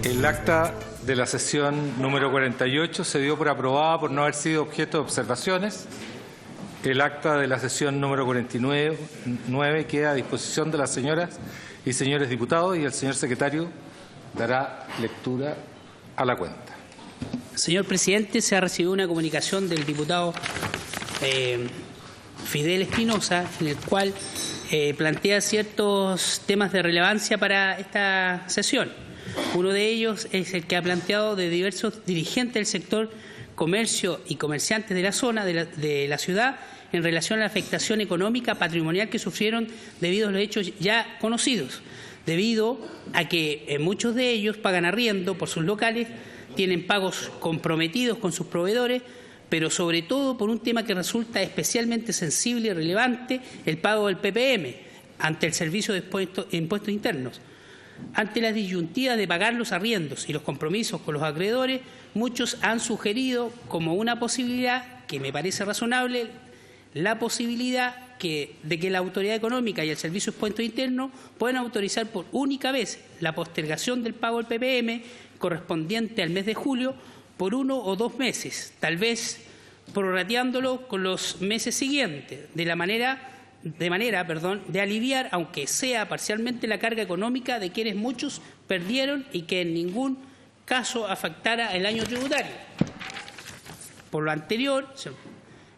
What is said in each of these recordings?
El acta de la sesión número 48 se dio por aprobada por no haber sido objeto de observaciones. El acta de la sesión número 49 queda a disposición de las señoras y señores diputados y el señor secretario dará lectura a la cuenta. Señor presidente, se ha recibido una comunicación del diputado Fidel Espinosa, en el cual plantea ciertos temas de relevancia para esta sesión. Uno de ellos es el que ha planteado de diversos dirigentes del sector comercio y comerciantes de la zona de la ciudad en relación a la afectación económica patrimonial que sufrieron debido a los hechos ya conocidos, debido a que muchos de ellos pagan arriendo por sus locales, tienen pagos comprometidos con sus proveedores, pero sobre todo por un tema que resulta especialmente sensible y relevante, el pago del PPM ante el Servicio de Impuestos Internos. Ante las disyuntivas de pagar los arriendos y los compromisos con los acreedores, muchos han sugerido como una posibilidad, que me parece razonable, la posibilidad de que la Autoridad Económica y el Servicio de Impuestos Internos puedan autorizar por única vez la postergación del pago del PPM correspondiente al mes de julio por 1 o 2 meses, tal vez prorrateándolo con los meses siguientes, de manera de aliviar, aunque sea parcialmente, la carga económica de quienes muchos perdieron y que en ningún caso afectara el año tributario. Por lo anterior,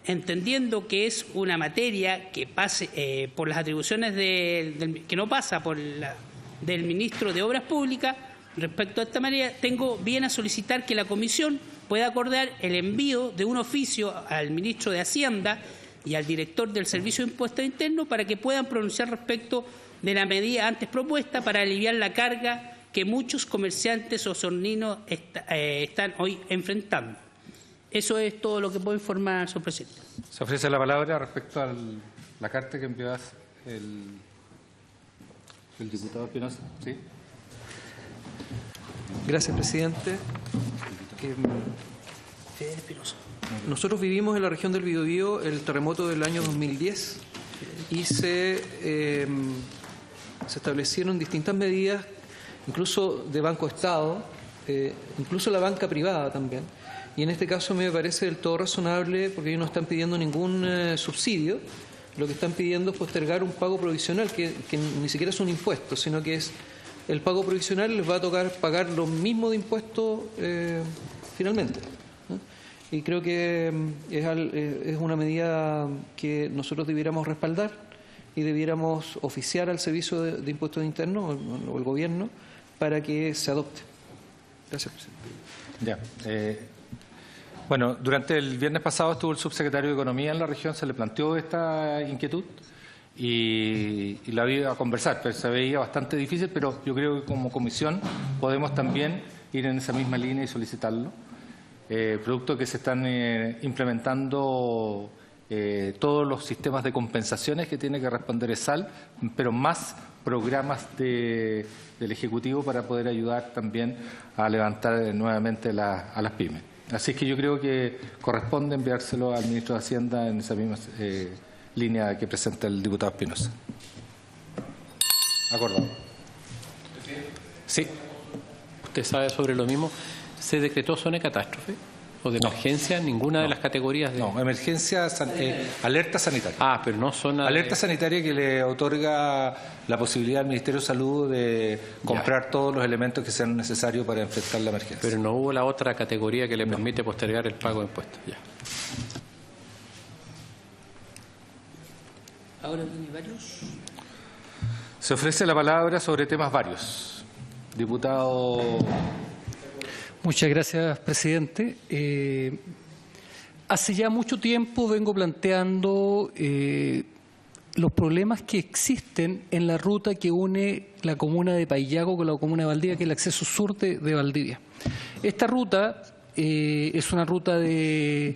entendiendo que es una materia que pase por las atribuciones que no pasa por del ministro de Obras Públicas, respecto a esta materia, tengo bien a solicitar que la Comisión pueda acordar el envío de un oficio al ministro de Hacienda y al director del Servicio de Impuestos Internos para que puedan pronunciar respecto de la medida antes propuesta para aliviar la carga que muchos comerciantes osorninos están hoy enfrentando. Eso es todo lo que puedo informar, señor presidente. Se ofrece la palabra respecto a la carta que envió el diputado Espinosa. ¿Sí? Gracias, presidente. Nosotros vivimos en la región del Biobío el terremoto del año 2010 y se establecieron distintas medidas, incluso de Banco Estado, incluso la banca privada también. Y en este caso me parece del todo razonable porque ellos no están pidiendo ningún subsidio. Lo que están pidiendo es postergar un pago provisional, que ni siquiera es un impuesto, sino que es el pago provisional. Les va a tocar pagar lo mismo de impuestos finalmente. Y creo que es una medida que nosotros debiéramos respaldar y debiéramos oficiar al Servicio de Impuestos Internos o el Gobierno para que se adopte. Gracias, presidente. Ya. Bueno, durante el viernes pasado estuvo el subsecretario de Economía en la región, se le planteó esta inquietud y la iba a conversar, pero se veía bastante difícil, pero yo creo que como comisión podemos también ir en esa misma línea y solicitarlo. Producto que se están implementando todos los sistemas de compensaciones que tiene que responder ESAL, pero más programas del Ejecutivo para poder ayudar también a levantar nuevamente a las pymes. Así que yo creo que corresponde enviárselo al ministro de Hacienda en esa misma línea que presenta el diputado Espinosa. Acordado. Sí. ¿Usted sabe sobre lo mismo? ¿Se decretó zona de catástrofe o de emergencia? Ninguna de las categorías de... No, emergencia, alerta sanitaria. Ah, pero no zona... Alerta sanitaria que le otorga la posibilidad al Ministerio de Salud de comprar todos los elementos que sean necesarios para enfrentar la emergencia. Pero no hubo la otra categoría que le permite postergar el pago de impuestos. Ya. Ahora tiene varios. Se ofrece la palabra sobre temas varios. Diputado... Muchas gracias, presidente. Hace ya mucho tiempo vengo planteando los problemas que existen en la ruta que une la comuna de Paillaco con la comuna de Valdivia, que es el acceso sur de Valdivia. Esta ruta es una ruta de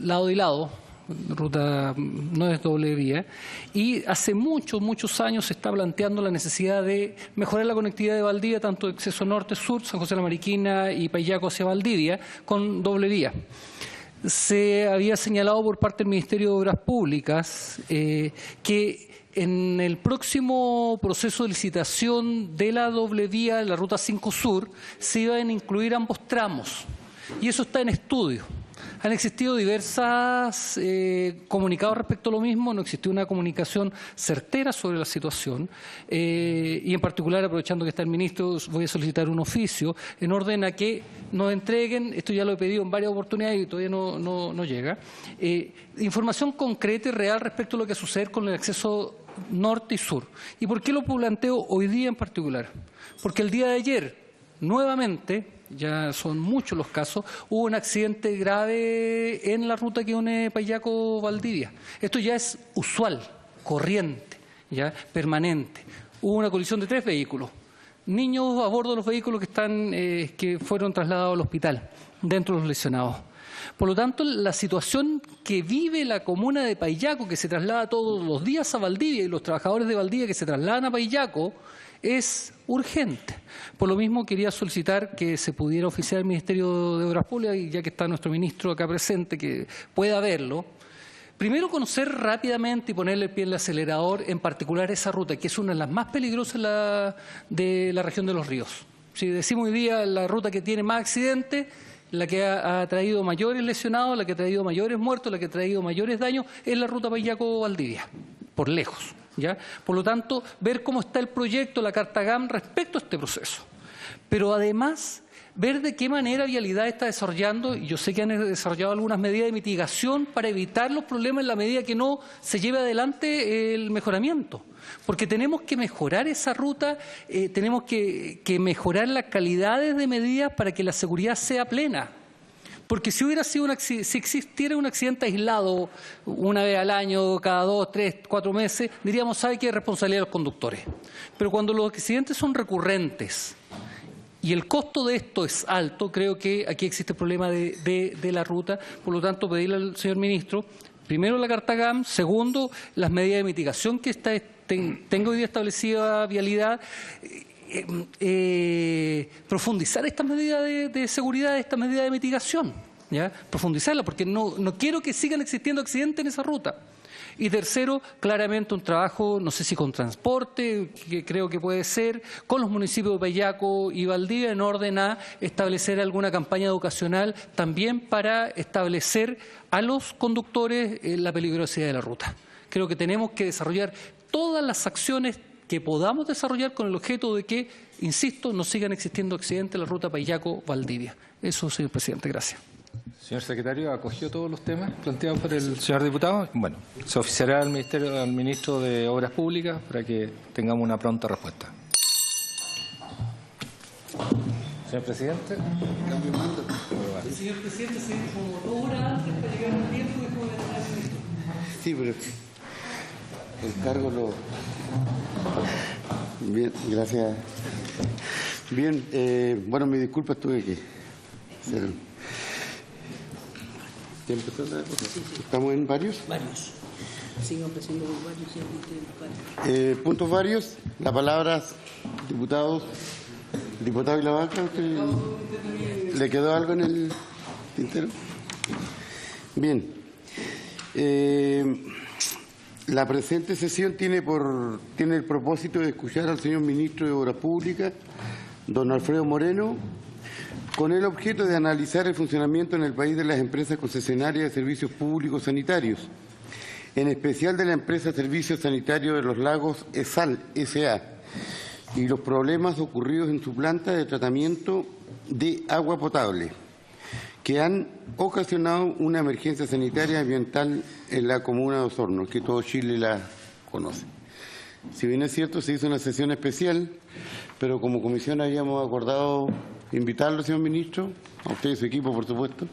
lado y lado, ruta no es doble vía, y hace muchos años se está planteando la necesidad de mejorar la conectividad de Valdivia, tanto de acceso norte-sur, San José de la Mariquina y Paillaco hacia Valdivia, con doble vía. se había señalado por parte del Ministerio de Obras Públicas que en el próximo proceso de licitación de la doble vía de la Ruta 5 Sur se iban a incluir ambos tramos, y eso está en estudio. Han existido diversos comunicados respecto a lo mismo, no existió una comunicación certera sobre la situación y en particular, aprovechando que está el ministro, voy a solicitar un oficio en orden a que nos entreguen, esto ya lo he pedido en varias oportunidades y todavía no llega, información concreta y real respecto a lo que sucede con el acceso norte y sur. ¿Y por qué lo planteo hoy día en particular? Porque el día de ayer, nuevamente, ya son muchos los casos, hubo un accidente grave en la ruta que une Paillaco-Valdivia. Esto ya es usual, corriente, ya permanente. Hubo una colisión de 3 vehículos, niños a bordo de los vehículos que fueron trasladados al hospital, dentro de los lesionados. Por lo tanto, la situación que vive la comuna de Paillaco, que se traslada todos los días a Valdivia, y los trabajadores de Valdivia que se trasladan a Paillaco, es urgente. Por lo mismo, quería solicitar que se pudiera oficiar el Ministerio de Obras Públicas, y ya que está nuestro ministro acá presente, que pueda verlo. Primero, conocer rápidamente y ponerle el pie en el acelerador, en particular esa ruta, que es una de las más peligrosas de la región de Los Ríos. Si decimos hoy día la ruta que tiene más accidentes, la que ha traído mayores lesionados, la que ha traído mayores muertos, la que ha traído mayores daños, es la ruta Paillaco-Valdivia, por lejos. ¿Ya? Por lo tanto, ver cómo está el proyecto, la carta GAM respecto a este proceso. Pero además, ver de qué manera Vialidad está desarrollando, y yo sé que han desarrollado algunas medidas de mitigación para evitar los problemas en la medida que no se lleve adelante el mejoramiento. Porque tenemos que mejorar esa ruta, tenemos que mejorar las calidades de medidas para que la seguridad sea plena. Porque si existiera un accidente aislado una vez al año, cada 2, 3, 4 meses, diríamos, ¿sabe qué? Es responsabilidad de los conductores. Pero cuando los accidentes son recurrentes y el costo de esto es alto, creo que aquí existe el problema de la ruta. Por lo tanto, pedirle al señor ministro, primero la carta GAM, segundo, las medidas de mitigación que tengo hoy día establecida Vialidad, profundizar estas medidas de seguridad, estas medidas de mitigación, ¿ya? Profundizarla, porque no quiero que sigan existiendo accidentes en esa ruta. Y tercero, claramente un trabajo, no sé si con transporte, que creo que puede ser, con los municipios de Paillaco y Valdivia, en orden a establecer alguna campaña educacional también para establecer a los conductores la peligrosidad de la ruta. Creo que tenemos que desarrollar todas las acciones que podamos desarrollar con el objeto de que, insisto, no sigan existiendo accidentes en la ruta Paillaco-Valdivia. Eso, señor presidente. Gracias. Señor secretario, ¿acogió todos los temas planteados por el señor diputado? Bueno, se oficiará al ministro de Obras Públicas para que tengamos una pronta respuesta. Señor presidente. Señor presidente, se dijo como 2 horas antes para llegar al tiempo y después de el ministro. Sí, pero el cargo lo... Bien, gracias. Bien, bueno, mis disculpas, tuve que hacer... ¿Ya empezó la cosa? ¿Estamos en varios? Varios. Sigo ofreciendo varios. Puntos varios. La palabra, diputados. Diputado Ilavaca, ¿le quedó algo en el tintero? Bien. La presente sesión tiene el propósito de escuchar al señor ministro de Obras Públicas, don Alfredo Moreno, con el objeto de analizar el funcionamiento en el país de las empresas concesionarias de servicios públicos sanitarios, en especial de la empresa Servicios Sanitarios de los Lagos ESAL S.A., y los problemas ocurridos en su planta de tratamiento de agua potable, que han ocasionado una emergencia sanitaria ambiental en la comuna de Osorno, que todo Chile la conoce. Si bien es cierto, se hizo una sesión especial, pero como comisión habíamos acordado invitarlo, señor ministro, a usted y su equipo, por supuesto,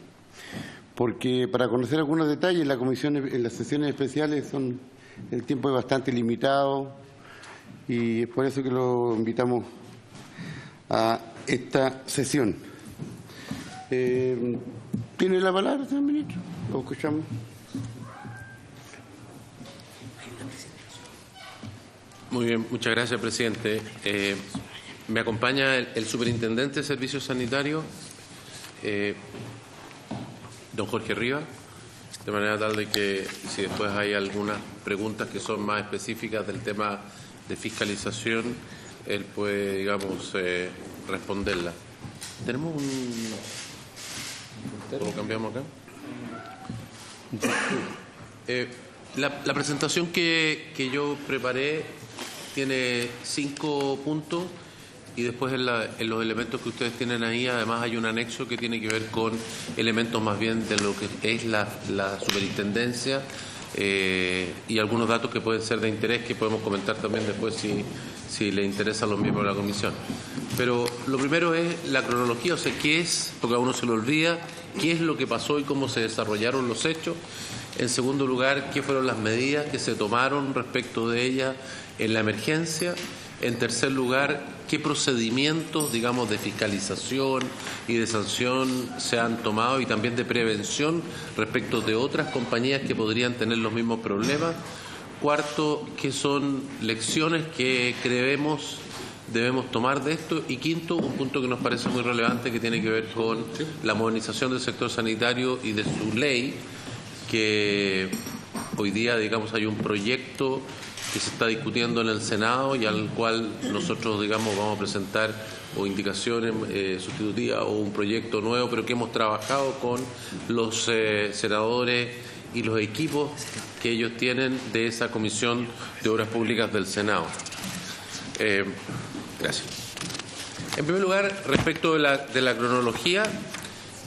porque para conocer algunos detalles en las sesiones especiales el tiempo es bastante limitado y es por eso que lo invitamos a esta sesión. ¿Tiene la palabra, señor ministro? Lo escuchamos. Muy bien, muchas gracias, presidente. Me acompaña el superintendente de Servicios Sanitarios. don Jorge Rivas, de manera tal de que si después hay algunas preguntas que son más específicas del tema de fiscalización, él puede, digamos, responderlas. Tenemos un... ¿Cómo cambiamos acá? La presentación que yo preparé tiene 5 puntos y después en los elementos que ustedes tienen ahí, además hay un anexo que tiene que ver con elementos más bien de lo que es la superintendencia y algunos datos que pueden ser de interés que podemos comentar también después si le interesa a los miembros de la comisión. Pero lo primero es la cronología, o sea, qué es, porque a uno se le olvida, qué es lo que pasó y cómo se desarrollaron los hechos. En segundo lugar, qué fueron las medidas que se tomaron respecto de ellas en la emergencia. En tercer lugar, qué procedimientos, digamos, de fiscalización y de sanción se han tomado y también de prevención respecto de otras compañías que podrían tener los mismos problemas. Cuarto, qué son lecciones que creemos debemos tomar de esto. Y quinto, un punto que nos parece muy relevante que tiene que ver con la modernización del sector sanitario y de su ley, que hoy día, digamos, hay un proyecto que se está discutiendo en el Senado y al cual nosotros, digamos, vamos a presentar o indicaciones sustitutivas o un proyecto nuevo, pero que hemos trabajado con los senadores y los equipos que ellos tienen de esa Comisión de Obras Públicas del Senado. Gracias. En primer lugar, respecto de la cronología,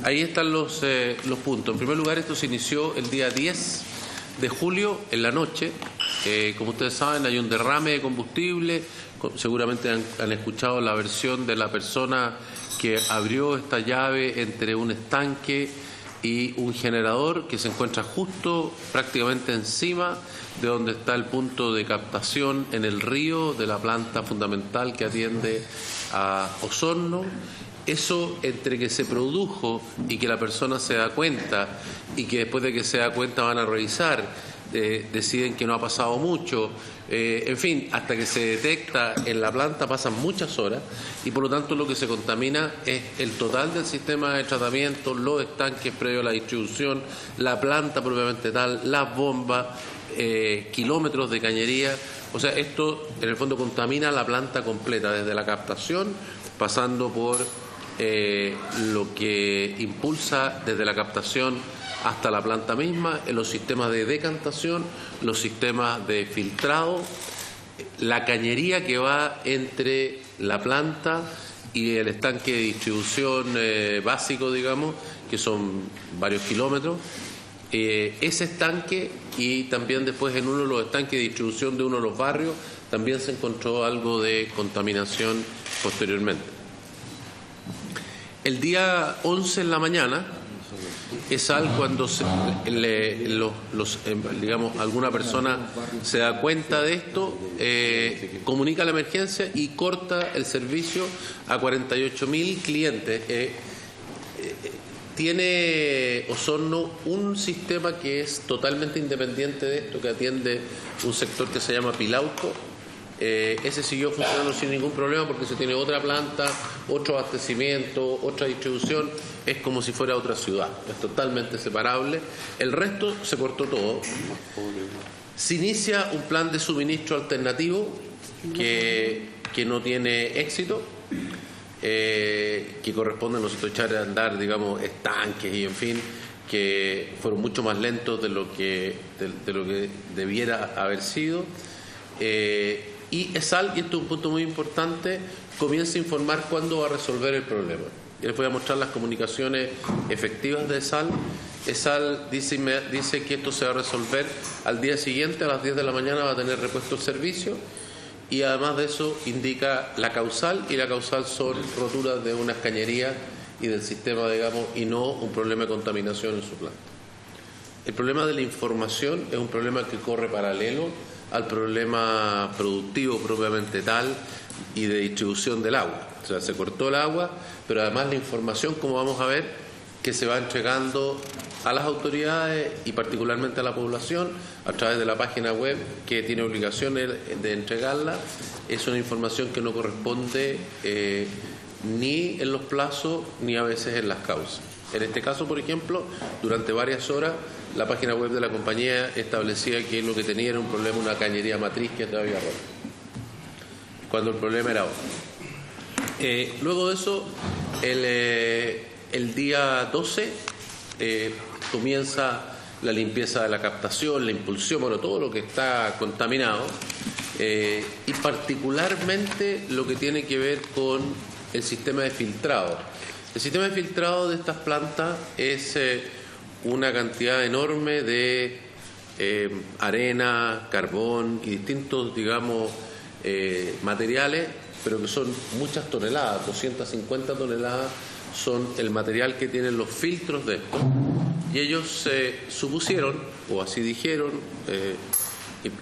ahí están los puntos. En primer lugar, esto se inició el día 10 de julio en la noche. Como ustedes saben, hay un derrame de combustible. Seguramente han escuchado la versión de la persona que abrió esta llave entre un estanque y un generador que se encuentra justo prácticamente encima de donde está el punto de captación en el río de la planta fundamental que atiende a Osorno. Eso, entre que se produjo y que la persona se da cuenta y que después de que se da cuenta van a revisar, deciden que no ha pasado mucho, en fin, hasta que se detecta en la planta pasan muchas horas y por lo tanto lo que se contamina es el total del sistema de tratamiento, los estanques previos a la distribución, la planta propiamente tal, las bombas, kilómetros de cañería. O sea, esto en el fondo contamina la planta completa, desde la captación, pasando por lo que impulsa desde la captación hasta la planta misma, en los sistemas de decantación, los sistemas de filtrado, la cañería que va entre la planta y el estanque de distribución básico, digamos, que son varios kilómetros. Ese estanque y también después en uno de los estanques de distribución de uno de los barrios también se encontró algo de contaminación posteriormente. El día 11 en la mañana, ESAL, cuando digamos, alguna persona se da cuenta de esto, comunica la emergencia y corta el servicio a 48.000 clientes. Tiene Osorno un sistema que es totalmente independiente de esto, que atiende un sector que se llama Pilauco. Ese siguió funcionando sin ningún problema porque se tiene otra planta, otro abastecimiento, otra distribución. Es como si fuera otra ciudad, es totalmente separable. El resto se cortó todo. Se inicia un plan de suministro alternativo que no tiene éxito, que corresponde a nosotros echar a andar, digamos, estanques y en fin, que fueron mucho más lentos de lo que debiera haber sido. Y ESAL, y esto es un punto muy importante, comienza a informar cuándo va a resolver el problema. Yo les voy a mostrar las comunicaciones efectivas de ESAL. ESAL dice que esto se va a resolver al día siguiente, a las 10 de la mañana va a tener repuesto el servicio, y además de eso indica la causal, y la causal son roturas de unas cañerías y del sistema, digamos, y no un problema de contaminación en su planta. El problema de la información es un problema que corre paralelo al problema productivo propiamente tal y de distribución del agua. O sea, se cortó el agua, pero además la información, como vamos a ver, que se va entregando a las autoridades y particularmente a la población a través de la página web que tiene obligación de entregarla, es una información que no corresponde ni en los plazos ni a veces en las causas. En este caso, por ejemplo, durante varias horas la página web de la compañía establecía que lo que tenía era un problema, una cañería matriz que estaba rota, cuando el problema era otro. Luego de eso, el día 12 comienza la limpieza de la captación, la impulsión, bueno, todo lo que está contaminado, y particularmente lo que tiene que ver con el sistema de filtrado. El sistema de filtrado de estas plantas es una cantidad enorme de arena, carbón y distintos, digamos, materiales, pero que son muchas toneladas, 250 toneladas son el material que tienen los filtros de esto. Y ellos supusieron, o así dijeron,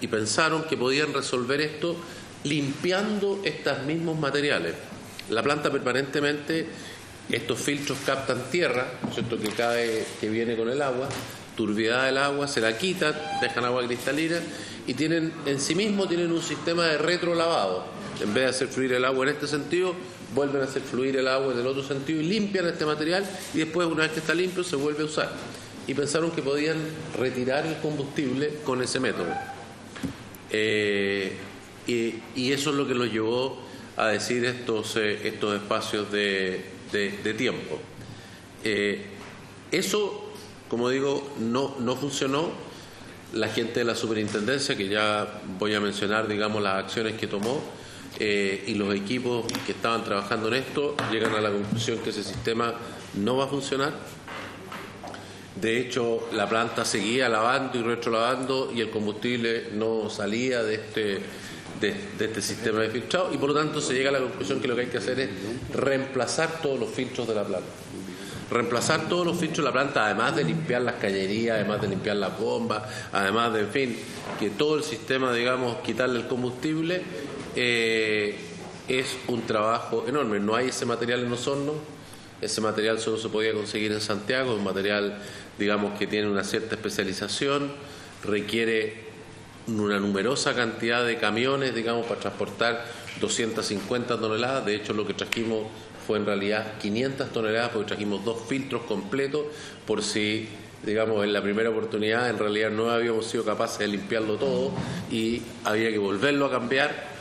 y pensaron que podían resolver esto limpiando estos mismos materiales. La planta permanentemente, estos filtros captan tierra, ¿no es cierto?, que cae, que viene con el agua, turbiedad del agua, se la quitan, dejan agua cristalina y tienen en sí mismos tienen un sistema de retrolavado. En vez de hacer fluir el agua en este sentido, vuelven a hacer fluir el agua en el otro sentido y limpian este material, y después, una vez que está limpio, se vuelve a usar. Y pensaron que podían retirar el combustible con ese método. Y eso es lo que los llevó a decir estos espacios de tiempo. Eso, como digo, no funcionó. La gente de la superintendencia, que ya voy a mencionar, digamos, las acciones que tomó, y los equipos que estaban trabajando en esto, llegan a la conclusión que ese sistema no va a funcionar. De hecho, la planta seguía lavando y retrolavando y el combustible no salía de este sistema de filtrado, y por lo tanto se llega a la conclusión que lo que hay que hacer es reemplazar todos los filtros de la planta. Reemplazar todos los filtros de la planta, además de limpiar las cañerías, además de limpiar las bombas, además de, en fin, que todo el sistema, digamos, quitarle el combustible, es un trabajo enorme. No hay ese material en los hornos, ese material solo se podía conseguir en Santiago, es un material, digamos, que tiene una cierta especialización, requiere una numerosa cantidad de camiones, digamos, para transportar 250 toneladas. De hecho, lo que trajimos fue en realidad 500 toneladas, porque trajimos 2 filtros completos, por si, digamos, en la primera oportunidad en realidad no habíamos sido capaces de limpiarlo todo y había que volverlo a cambiar.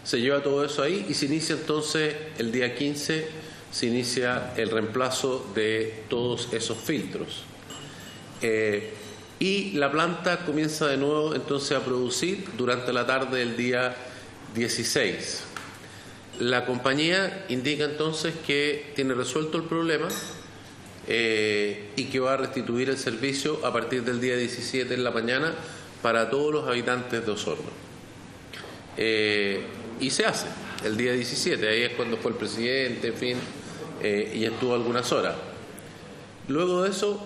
Se lleva todo eso ahí y se inicia entonces el día 15, se inicia el reemplazo de todos esos filtros. Y la planta comienza de nuevo entonces a producir durante la tarde del día 16. La compañía indica entonces que tiene resuelto el problema y que va a restituir el servicio a partir del día 17 en la mañana para todos los habitantes de Osorno. Y se hace el día 17, ahí es cuando fue el presidente, en fin, y estuvo algunas horas. Luego de eso,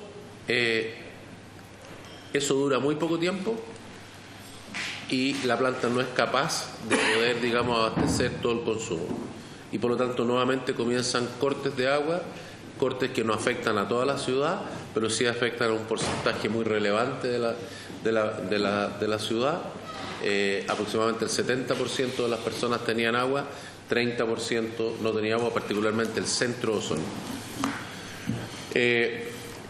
eso dura muy poco tiempo y la planta no es capaz de poder, digamos, abastecer todo el consumo. Y por lo tanto, nuevamente comienzan cortes de agua, cortes que no afectan a toda la ciudad, pero sí afectan a un porcentaje muy relevante de la ciudad. Aproximadamente el 70% de las personas tenían agua, 30% no tenía agua, particularmente el centro de Osorno.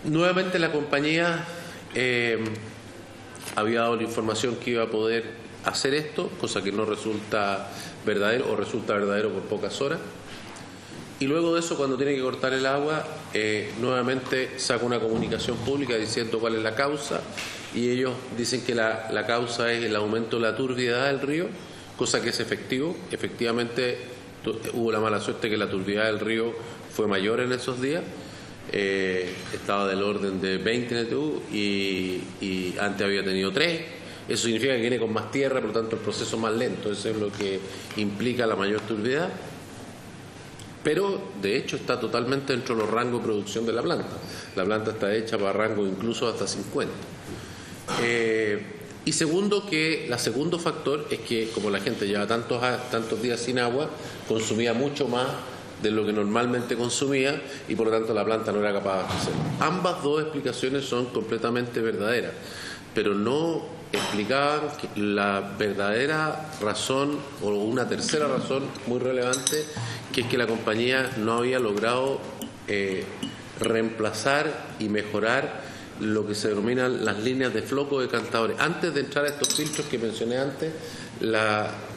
Nuevamente la compañía había dado la información que iba a poder hacer esto, cosa que no resulta verdadero o resulta verdadero por pocas horas. Y luego de eso, cuando tiene que cortar el agua, nuevamente saca una comunicación pública diciendo cuál es la causa, y ellos dicen que la causa es el aumento de la turbiedad del río, cosa que es efectivo. Efectivamente, hubo la mala suerte que la turbiedad del río fue mayor en esos días, estaba del orden de 20 NTU y antes había tenido 3. Eso significa que viene con más tierra, por lo tanto el proceso es más lento. Eso es lo que implica la mayor turbiedad. Pero, de hecho, está totalmente dentro de los rangos de producción de la planta. La planta está hecha para rangos incluso hasta 50. Y segundo, que el segundo factor es que, como la gente lleva tantos días sin agua, consumía mucho más de lo que normalmente consumía y, por lo tanto, la planta no era capaz de abastecer. Ambas dos explicaciones son completamente verdaderas, pero no explicaban que la verdadera razón, o una tercera razón muy relevante, que es que la compañía no había logrado reemplazar y mejorar lo que se denominan las líneas de floco decantadores. Antes de entrar a estos filtros que mencioné antes,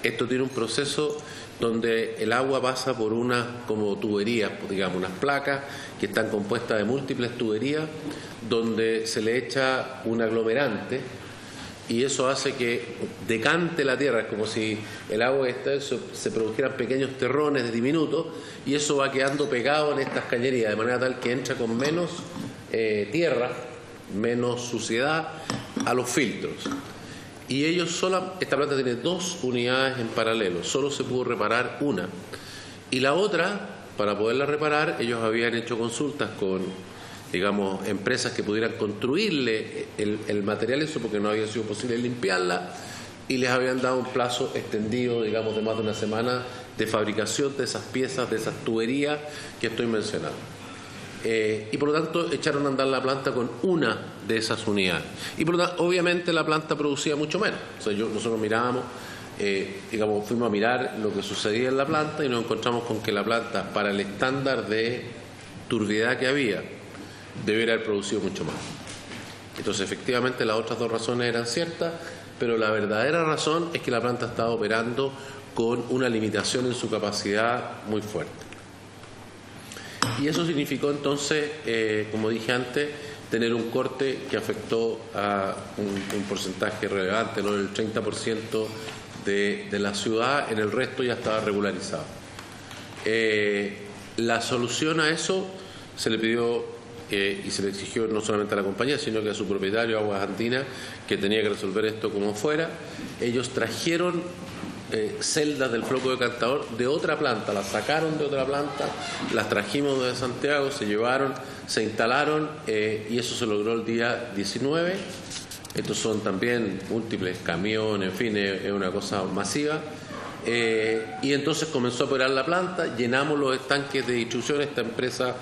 esto tiene un proceso donde el agua pasa por unas como tuberías, digamos, unas placas que están compuestas de múltiples tuberías, donde se le echa un aglomerante y eso hace que decante la tierra. Es como si el agua se produjeran pequeños terrones diminutos y eso va quedando pegado en estas cañerías, de manera tal que entra con menos tierra, menos suciedad a los filtros. Y esta planta tiene 2 unidades en paralelo, solo se pudo reparar una. Y la otra, para poderla reparar, ellos habían hecho consultas con, digamos, empresas que pudieran construirle el material, eso porque no había sido posible limpiarla, y les habían dado un plazo extendido, digamos, de más de una semana de fabricación de esas piezas, de esas tuberías que estoy mencionando. Y por lo tanto echaron a andar la planta con una de esas unidades. Y por lo tanto, obviamente la planta producía mucho menos. O sea, nosotros mirábamos, digamos, fuimos a mirar lo que sucedía en la planta y nos encontramos con que la planta, para el estándar de turbiedad que había, debería haber producido mucho más. Entonces, efectivamente, las otras 2 razones eran ciertas, pero la verdadera razón es que la planta estaba operando con una limitación en su capacidad muy fuerte. Y eso significó entonces, como dije antes, tener un corte que afectó a un porcentaje relevante, ¿no? El 30% de la ciudad, en el resto ya estaba regularizado. La solución a eso se le pidió y se le exigió no solamente a la compañía, sino que a su propietario, Aguas Andinas, que tenía que resolver esto como fuera. Ellos trajeron celdas del floco decantador de otra planta, las sacaron de otra planta, las trajimos de Santiago, se llevaron, se instalaron y eso se logró el día 19. Estos son también múltiples camiones, en fin, es una cosa masiva. Y entonces comenzó a operar la planta, llenamos los estanques de distribución. Esta empresa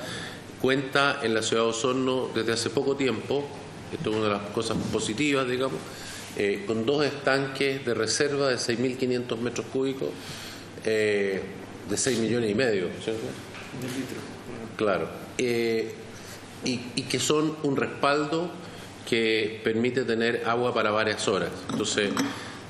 cuenta en la ciudad de Osorno desde hace poco tiempo, esto es una de las cosas positivas, digamos, con 2 estanques de reserva de 6.500 metros cúbicos, de 6,5 millones, ¿cierto? De litros. Claro. Y que son un respaldo que permite tener agua para varias horas. Entonces,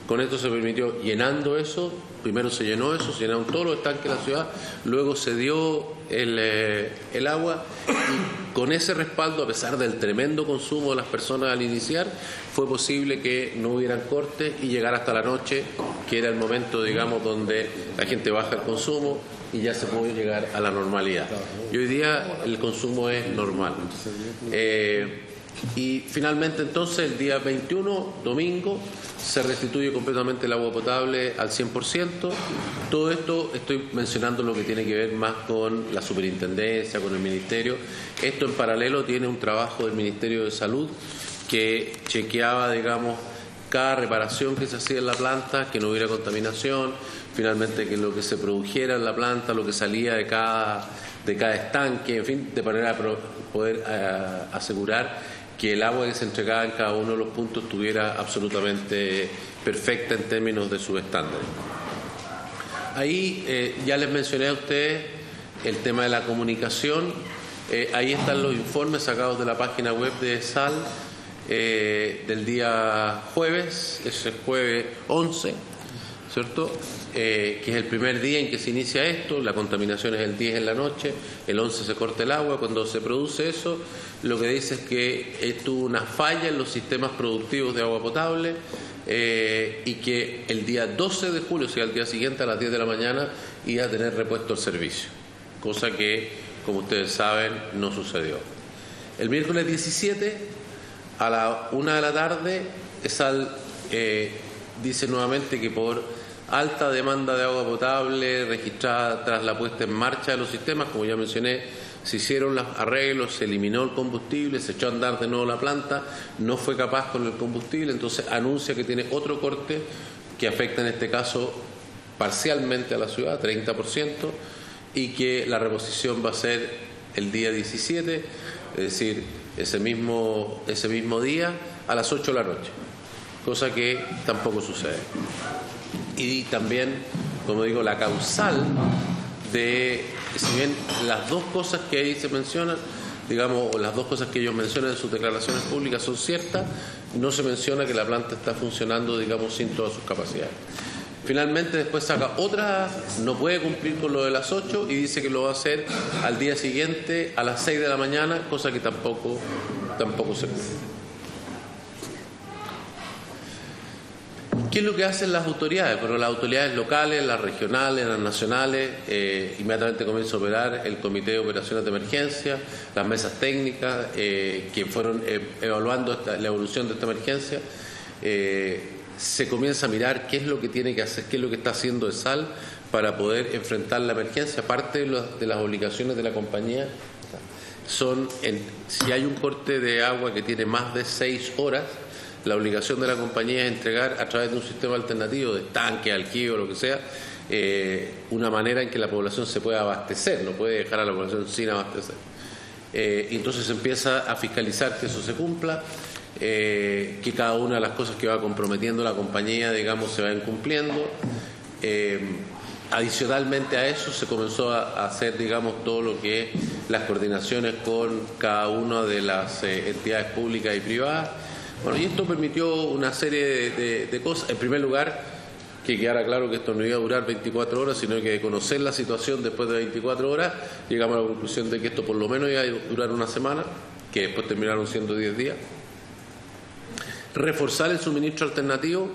con esto se permitió, llenando eso, primero se llenó eso, se llenaron todos los estanques de la ciudad, luego se dio el agua y con ese respaldo, a pesar del tremendo consumo de las personas al iniciar, fue posible que no hubieran cortes y llegar hasta la noche, que era el momento, digamos, donde la gente baja el consumo y ya se puede llegar a la normalidad. Y hoy día el consumo es normal. Y finalmente entonces el día 21, domingo, se restituye completamente el agua potable al 100%. Todo esto estoy mencionando lo que tiene que ver más con la superintendencia, con el ministerio. Esto en paralelo tiene un trabajo del Ministerio de Salud que chequeaba, digamos, cada reparación que se hacía en la planta, que no hubiera contaminación, finalmente que lo que se produjera en la planta, lo que salía de cada estanque, en fin, de manera a poder asegurar que el agua que se entregaba en cada uno de los puntos estuviera absolutamente perfecta en términos de sus estándares. Ahí ya les mencioné a ustedes el tema de la comunicación. Ahí están los informes sacados de la página web de SAL del día jueves, es el jueves 11, ¿cierto? Que es el primer día en que se inicia esto. La contaminación es el 10 en la noche, el 11 se corta el agua. Cuando se produce eso, lo que dice es que tuvo una falla en los sistemas productivos de agua potable y que el día 12 de julio, o sea, al día siguiente a las 10 de la mañana, iba a tener repuesto el servicio, cosa que, como ustedes saben, no sucedió. El miércoles 17, a la 1 de la tarde, SAL dice nuevamente que por alta demanda de agua potable registrada tras la puesta en marcha de los sistemas, como ya mencioné, se hicieron los arreglos, se eliminó el combustible, se echó a andar de nuevo la planta, no fue capaz con el combustible, entonces anuncia que tiene otro corte que afecta en este caso parcialmente a la ciudad, 30%, y que la reposición va a ser el día 17, es decir, ese mismo día a las 8 de la noche. cosa que tampoco sucede. Y también, como digo, la causal de, si bien las dos cosas que ahí se mencionan, digamos, o las dos cosas que ellos mencionan en sus declaraciones públicas son ciertas, no se menciona que la planta está funcionando, digamos, sin todas sus capacidades. Finalmente después saca otra, no puede cumplir con lo de las 8 y dice que lo va a hacer al día siguiente a las 6 de la mañana, cosa que tampoco se cumple. ¿Qué es lo que hacen las autoridades? Bueno, las autoridades locales, las regionales, las nacionales, inmediatamente comienza a operar el Comité de Operaciones de Emergencia, las mesas técnicas que fueron evaluando la evolución de esta emergencia. Se comienza a mirar qué es lo que tiene que hacer, qué es lo que está haciendo ESAL para poder enfrentar la emergencia. Parte de las obligaciones de la compañía son, si hay un corte de agua que tiene más de 6 horas, la obligación de la compañía es entregar a través de un sistema alternativo de estanque, alquillo o lo que sea, una manera en que la población se pueda abastecer, no puede dejar a la población sin abastecer. Entonces se empieza a fiscalizar que eso se cumpla, que cada una de las cosas que va comprometiendo la compañía, digamos, se vayan cumpliendo. Adicionalmente a eso se comenzó a hacer, digamos, todo lo que es las coordinaciones con cada una de las entidades públicas y privadas. Bueno, y esto permitió una serie de cosas. En primer lugar, que quedara claro que esto no iba a durar 24 horas, sino que de conocer la situación después de 24 horas, llegamos a la conclusión de que esto por lo menos iba a durar una semana, que después terminaron siendo 10 días. Reforzar el suministro alternativo.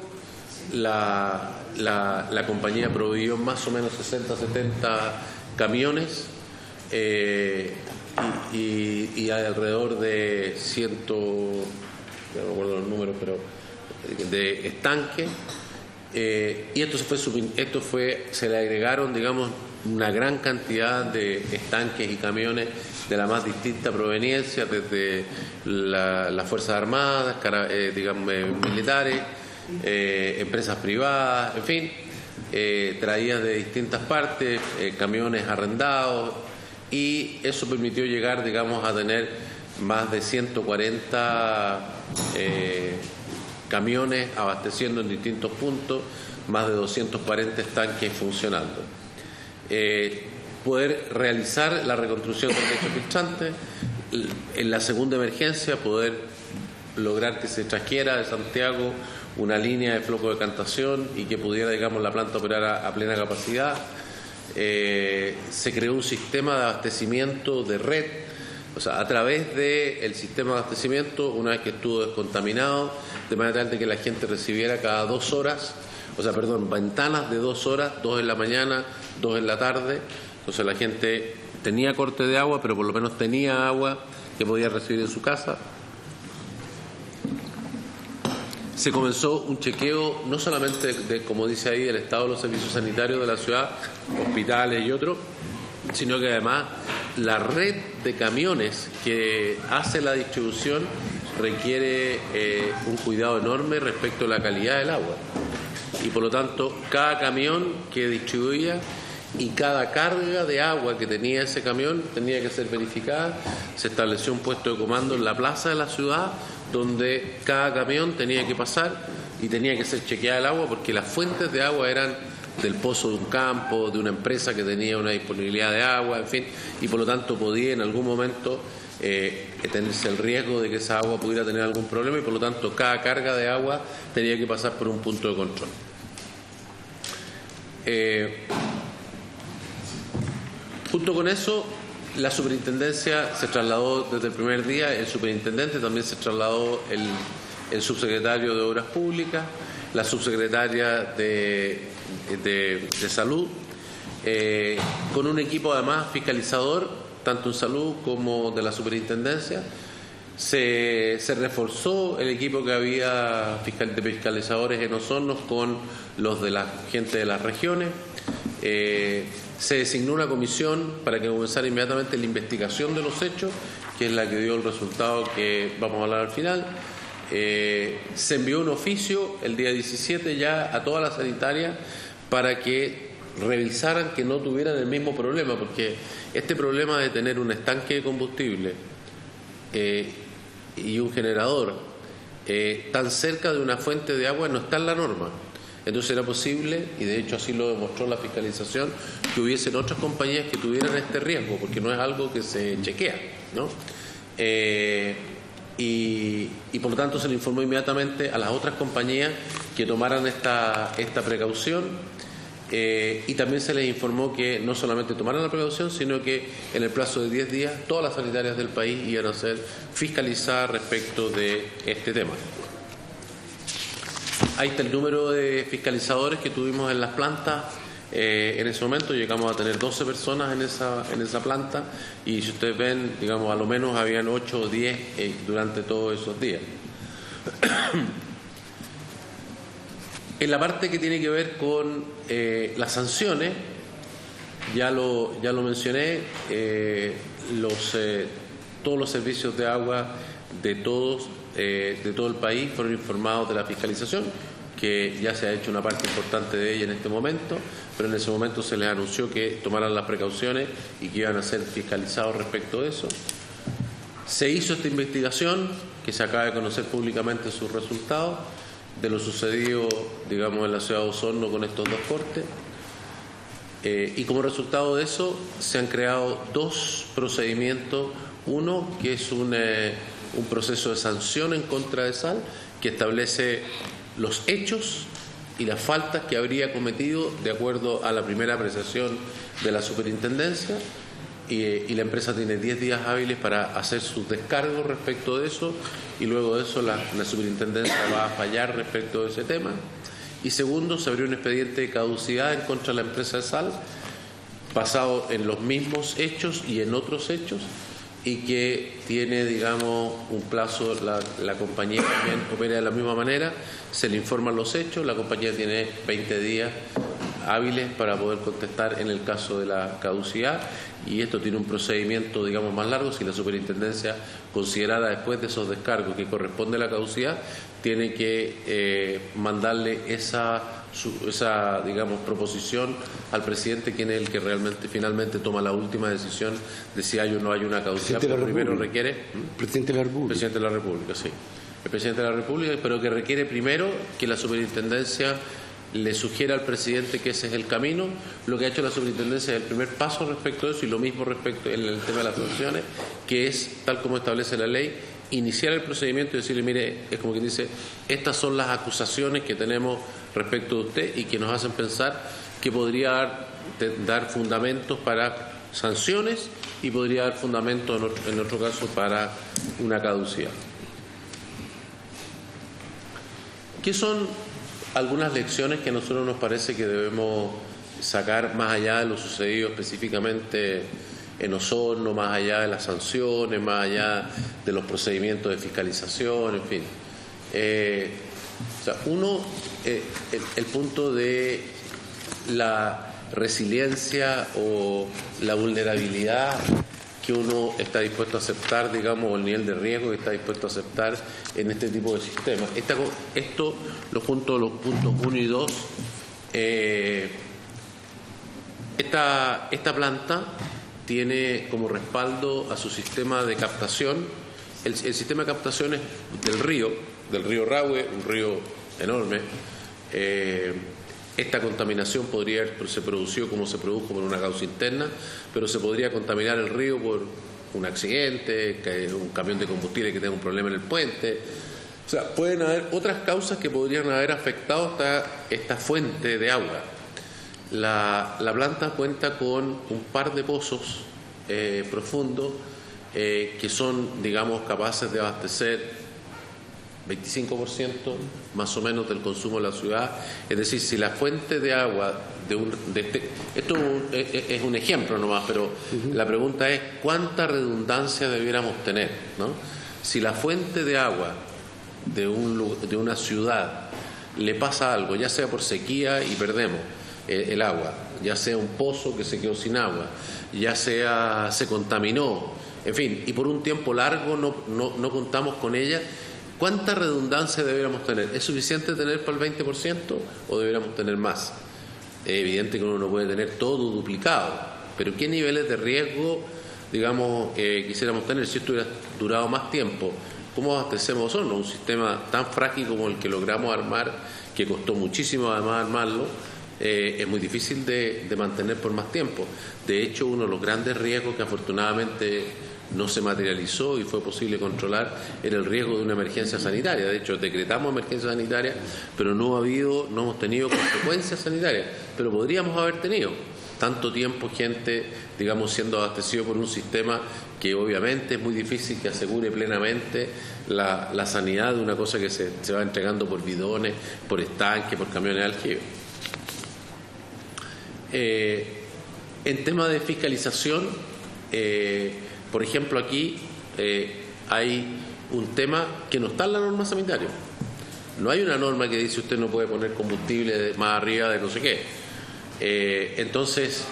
La compañía proveyó más o menos 60, 70 camiones y alrededor de 100, no recuerdo los números, pero de estanques. Y se le agregaron, digamos, una gran cantidad de estanques y camiones de la más distinta proveniencia, desde las Fuerzas Armadas, digamos, militares, empresas privadas, en fin, traídas de distintas partes, camiones arrendados, y eso permitió llegar, digamos, a tener más de 140 camiones abasteciendo en distintos puntos, más de 240 estanques funcionando. Poder realizar la reconstrucción del lecho filtrante, en la segunda emergencia poder lograr que se trajera de Santiago una línea de flujo de decantación y que pudiera, digamos, la planta operar a plena capacidad. Se creó un sistema de abastecimiento de red, o sea, a través del sistema de abastecimiento, una vez que estuvo descontaminado, de manera tal que la gente recibiera cada 2 horas, ventanas de 2 horas, 2 en la mañana, 2 en la tarde. Entonces la gente tenía corte de agua, pero por lo menos tenía agua que podía recibir en su casa. Se comenzó un chequeo, no solamente de, como dice ahí, el estado de los servicios sanitarios de la ciudad, hospitales y otros, sino que además la red de camiones que hace la distribución requiere un cuidado enorme respecto a la calidad del agua. Y por lo tanto, cada camión que distribuía y cada carga de agua que tenía ese camión tenía que ser verificada. Se estableció un puesto de comando en la plaza de la ciudad donde cada camión tenía que pasar y tenía que ser chequeada el agua, porque las fuentes de agua eran del pozo de un campo, de una empresa que tenía una disponibilidad de agua, en fin, y por lo tanto podía en algún momento tenerse el riesgo de que esa agua pudiera tener algún problema, y por lo tanto cada carga de agua tenía que pasar por un punto de control. Junto con eso, la superintendencia se trasladó desde el primer día, el superintendente, también se trasladó el subsecretario de Obras Públicas, la subsecretaria de Salud, con un equipo además fiscalizador, tanto en salud como de la superintendencia. Se reforzó el equipo que había de fiscalizadores en Osorno con los de la gente de las regiones. Se designó una comisión para que comenzara inmediatamente la investigación de los hechos, que es la que dio el resultado que vamos a hablar al final. Se envió un oficio el día 17 ya a todas las sanitarias para que revisaran que no tuvieran el mismo problema, porque este problema de tener un estanque de combustible y un generador tan cerca de una fuente de agua no está en la norma. Entonces era posible, y de hecho así lo demostró la fiscalización, que hubiesen otras compañías que tuvieran este riesgo, porque no es algo que se chequea, ¿no? Y por lo tanto se le informó inmediatamente a las otras compañías que tomaran esta precaución, y también se les informó que no solamente tomaran la precaución, sino que en el plazo de 10 días todas las sanitarias del país iban a ser fiscalizadas respecto de este tema. Ahí está el número de fiscalizadores que tuvimos en las plantas. En ese momento llegamos a tener 12 personas en esa planta, y si ustedes ven, digamos, a lo menos habían 8 o 10 durante todos esos días. En la parte que tiene que ver con las sanciones, ya lo mencioné, todos los servicios de agua de todo el país fueron informados de la fiscalización, que ya se ha hecho una parte importante de ella en este momento, pero en ese momento se les anunció que tomaran las precauciones y que iban a ser fiscalizados respecto de eso. Se hizo esta investigación, que se acaba de conocer públicamente sus resultados, de lo sucedido, digamos, en la ciudad de Osorno con estos 2 cortes. Y como resultado de eso se han creado 2 procedimientos. Uno, que es un proceso de sanción en contra de Sal, que establece los hechos y las faltas que habría cometido de acuerdo a la primera apreciación de la superintendencia, y la empresa tiene 10 días hábiles para hacer sus descargos respecto de eso, y luego de eso la superintendencia va a fallar respecto de ese tema. Y segundo, se abrió un expediente de caducidad en contra de la empresa de Sal, basado en los mismos hechos y en otros hechos, y que tiene, digamos, un plazo. La compañía también opera de la misma manera, se le informan los hechos, la compañía tiene 20 días hábiles para poder contestar en el caso de la caducidad, y esto tiene un procedimiento, digamos, más largo. Si la superintendencia considerara después de esos descargos que corresponde a la caducidad, tiene que mandarle esa, digamos, proposición al presidente, quien es el que realmente finalmente toma la última decisión de si hay o no hay una caducidad. Pero primero requiere... Presidente de la República. Presidente de la República, sí. El presidente de la República, pero que requiere primero que la superintendencia le sugiera al presidente que ese es el camino. Lo que ha hecho la superintendencia es el primer paso respecto a eso, y lo mismo respecto en el tema de las sanciones, que es, tal como establece la ley, iniciar el procedimiento y decirle, mire, es como quien dice, estas son las acusaciones que tenemos respecto de usted y que nos hacen pensar que podría dar fundamentos para sanciones y podría dar fundamentos en otro caso para una caducidad. ¿Qué son algunas lecciones que a nosotros nos parece que debemos sacar más allá de lo sucedido específicamente en Osorno, más allá de las sanciones, más allá de los procedimientos de fiscalización, en fin? El punto de la resiliencia o la vulnerabilidad que uno está dispuesto a aceptar, digamos, o el nivel de riesgo que está dispuesto a aceptar en este tipo de sistemas. Esto lo junto a los puntos 1 y 2. Esta planta tiene como respaldo a su sistema de captación. El sistema de captación es del río Rahue, un río enorme. Esta contaminación se produjo como se produjo por una causa interna, pero se podría contaminar el río por un accidente, un camión de combustible que tenga un problema en el puente. O sea, pueden haber otras causas que podrían haber afectado esta fuente de agua. La planta cuenta con un par de pozos profundos que son, digamos, capaces de abastecer 25% más o menos del consumo de la ciudad. Es decir, si la fuente de agua esto es un ejemplo nomás, pero la pregunta es ¿cuánta redundancia debiéramos tener, ¿no? Si la fuente de agua de una ciudad le pasa algo, ya sea por sequía y perdemos el agua, ya sea un pozo que se quedó sin agua, ya sea se contaminó, en fin, y por un tiempo largo no contamos con ella, ¿cuánta redundancia deberíamos tener? ¿Es suficiente tener para el 20% o deberíamos tener más? Es evidente que uno no puede tener todo duplicado, pero ¿qué niveles de riesgo, digamos, quisiéramos tener? Si esto hubiera durado más tiempo, ¿cómo abastecemos Osorno? Un sistema tan frágil como el que logramos armar, que costó muchísimo además armarlo, es muy difícil de mantener por más tiempo. De hecho, uno de los grandes riesgos que afortunadamente no se materializó y fue posible controlar era el riesgo de una emergencia sanitaria. De hecho, decretamos emergencia sanitaria, pero no hemos tenido consecuencias sanitarias, pero podríamos haber tenido tanto tiempo gente, digamos, siendo abastecido por un sistema que obviamente es muy difícil que asegure plenamente la sanidad de una cosa que se va entregando por bidones, por estanques, por camiones de aljibe. En tema de fiscalización, por ejemplo, aquí hay un tema que no está en la norma sanitaria. No hay una norma que dice usted no puede poner combustible más arriba de no sé qué. Entonces,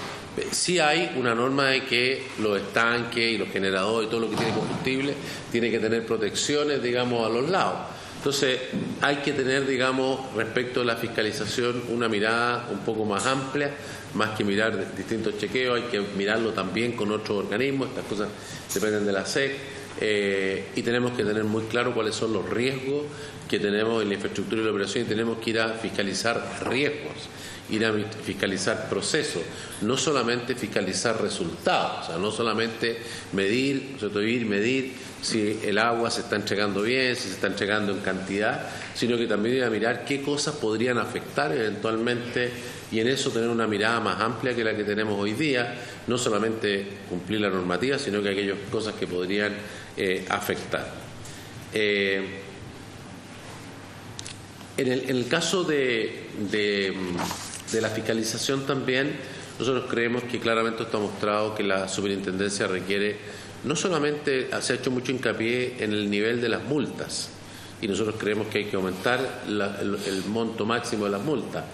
sí hay una norma de que los estanques y los generadores y todo lo que tiene combustible tiene que tener protecciones, digamos, a los lados. Entonces, hay que tener, digamos, respecto a la fiscalización, una mirada un poco más amplia, más que mirar distintos chequeos, hay que mirarlo también con otros organismos, estas cosas dependen de la SEC, y tenemos que tener muy claro cuáles son los riesgos que tenemos en la infraestructura y la operación, y tenemos que ir a fiscalizar riesgos, ir a fiscalizar procesos, no solamente fiscalizar resultados, o sea, no solamente medir si el agua se está entregando bien, si se está entregando en cantidad, sino que también ir a mirar qué cosas podrían afectar eventualmente, y en eso tener una mirada más amplia que la que tenemos hoy día, no solamente cumplir la normativa, sino que aquellas cosas que podrían afectar. En el caso de la fiscalización también, nosotros creemos que claramente está mostrado que la superintendencia requiere, no solamente se ha hecho mucho hincapié en el nivel de las multas, y nosotros creemos que hay que aumentar el monto máximo de las multas,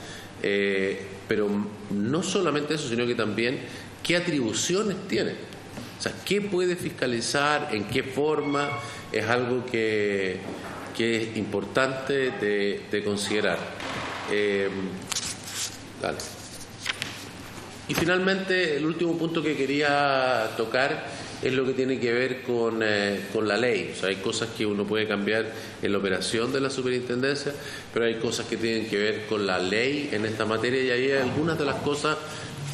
pero no solamente eso, sino que también qué atribuciones tiene. O sea, qué puede fiscalizar, en qué forma, es algo que es importante de considerar. Dale. Y finalmente, el último punto que quería tocar es lo que tiene que ver con la ley. O sea, hay cosas que uno puede cambiar en la operación de la superintendencia, pero hay cosas que tienen que ver con la ley en esta materia, y ahí hay algunas de las cosas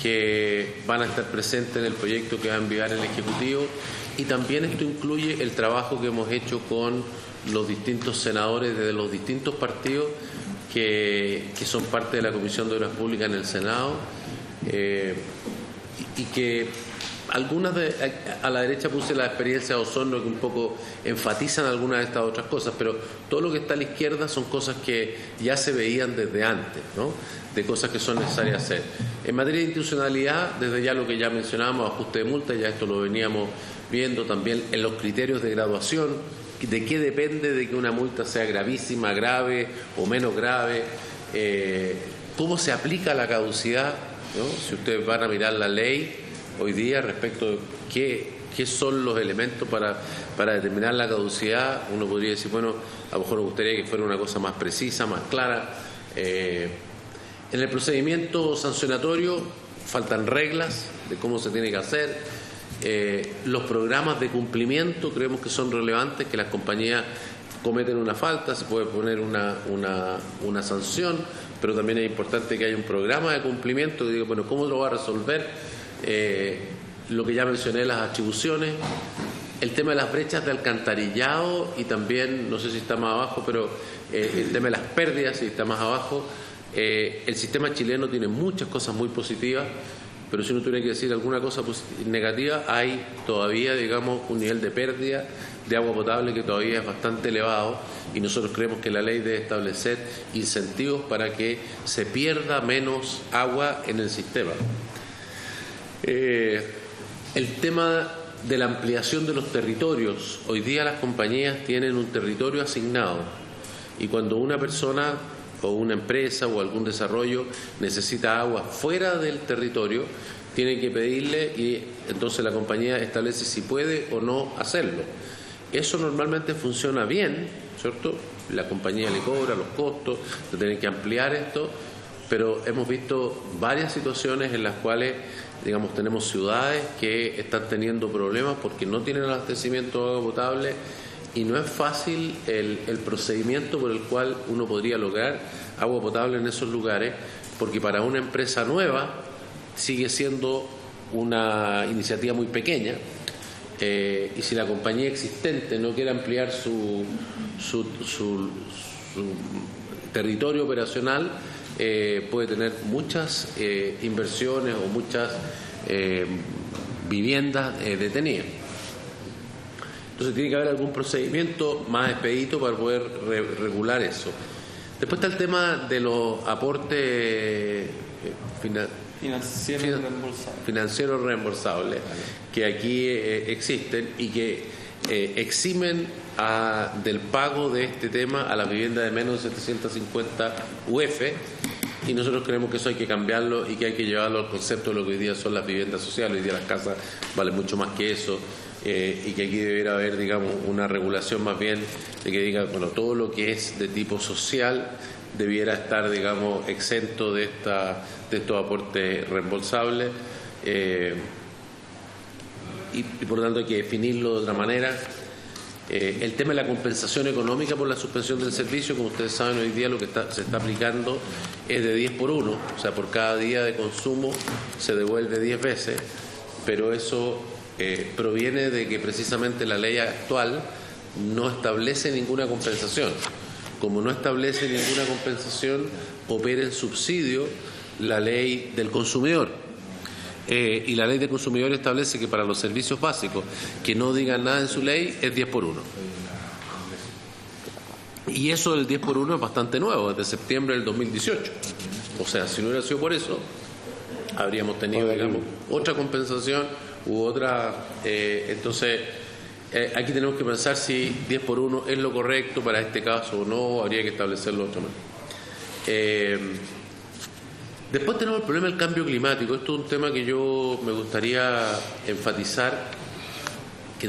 que van a estar presentes en el proyecto que va a enviar el Ejecutivo, y también esto incluye el trabajo que hemos hecho con los distintos senadores de los distintos partidos que son parte de la Comisión de Obras Públicas en el Senado, y que algunas a la derecha puse la experiencia de Osorno, que un poco enfatizan algunas de estas otras cosas, pero todo lo que está a la izquierda son cosas que ya se veían desde antes, ¿no?, de cosas que son necesarias hacer. En materia de institucionalidad, desde ya lo que ya mencionábamos, ajuste de multa, ya esto lo veníamos viendo también en los criterios de graduación, de qué depende de que una multa sea gravísima, grave o menos grave, cómo se aplica la caducidad, ¿no? Si ustedes van a mirar la ley hoy día respecto de qué son los elementos para determinar la caducidad, uno podría decir, bueno, a lo mejor nos gustaría que fuera una cosa más precisa, más clara. En el procedimiento sancionatorio faltan reglas de cómo se tiene que hacer. Los programas de cumplimiento creemos que son relevantes, que las compañías cometen una falta, se puede poner una sanción, pero también es importante que haya un programa de cumplimiento que diga, bueno, ¿cómo lo va a resolver? Lo que ya mencioné, las atribuciones, el tema de las brechas de alcantarillado, y también, no sé si está más abajo, pero el tema de las pérdidas, si está más abajo. El sistema chileno tiene muchas cosas muy positivas, pero si uno tuviera que decir alguna cosa negativa, hay todavía, digamos, un nivel de pérdida de agua potable que todavía es bastante elevado, y nosotros creemos que la ley debe establecer incentivos para que se pierda menos agua en el sistema. El tema de la ampliación de los territorios. Hoy día las compañías tienen un territorio asignado, y cuando una persona o una empresa o algún desarrollo necesita agua fuera del territorio, tiene que pedirle, y entonces la compañía establece si puede o no hacerlo. Eso normalmente funciona bien, ¿cierto? La compañía le cobra los costos de tener que ampliar esto, pero hemos visto varias situaciones en las cuales, digamos, tenemos ciudades que están teniendo problemas porque no tienen abastecimiento de agua potable, y no es fácil el procedimiento por el cual uno podría lograr agua potable en esos lugares, porque para una empresa nueva sigue siendo una iniciativa muy pequeña, y si la compañía existente no quiere ampliar su territorio operacional, puede tener muchas inversiones o muchas viviendas detenidas. Entonces tiene que haber algún procedimiento más expedito para poder regular eso. Después está el tema de los aportes financieros reembolsables que aquí existen y que eximen del pago de este tema a la vivienda de menos de 750 UF, y nosotros creemos que eso hay que cambiarlo y que hay que llevarlo al concepto de lo que hoy día son las viviendas sociales. Hoy día las casas valen mucho más que eso, y que aquí debería haber, digamos, una regulación más bien de que diga, bueno, todo lo que es de tipo social debiera estar, digamos, exento de estos aportes reembolsables, y por lo tanto hay que definirlo de otra manera. El tema de la compensación económica por la suspensión del servicio, como ustedes saben, hoy día lo que se está aplicando es de 10 por 1, o sea, por cada día de consumo se devuelve 10 veces, pero eso proviene de que precisamente la ley actual no establece ninguna compensación. Como no establece ninguna compensación, opera en subsidio la ley del consumidor. Y la ley del consumidor establece que para los servicios básicos que no digan nada en su ley es 10 por 1. Y eso del 10 por 1 es bastante nuevo, desde septiembre del 2018. O sea, si no hubiera sido por eso, habríamos tenido, digamos, otra compensación u otra. Entonces, aquí tenemos que pensar si 10 por 1 es lo correcto para este caso o no, habría que establecerlo de otra manera. Después tenemos el problema del cambio climático. Esto es un tema que yo me gustaría enfatizar, que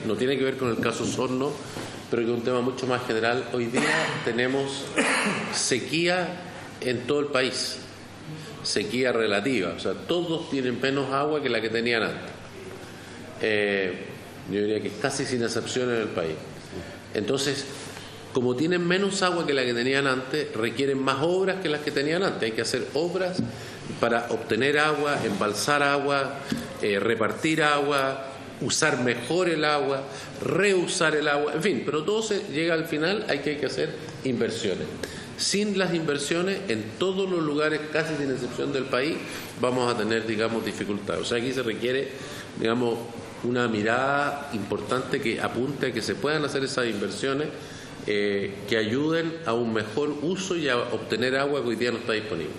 no tiene que ver con el caso Osorno, pero que es un tema mucho más general. Hoy día tenemos sequía en todo el país, sequía relativa, o sea, todos tienen menos agua que la que tenían antes. Yo diría que casi sin excepción en el país. Entonces, como tienen menos agua que la que tenían antes, requieren más obras que las que tenían antes. Hay que hacer obras para obtener agua, embalsar agua, repartir agua, usar mejor el agua, reusar el agua, en fin, pero todo se llega al final, hay que hacer inversiones. Sin las inversiones, en todos los lugares, casi sin excepción del país, vamos a tener, digamos, dificultades. O sea, aquí se requiere, digamos, una mirada importante que apunte a que se puedan hacer esas inversiones, que ayuden a un mejor uso y a obtener agua que hoy día no está disponible.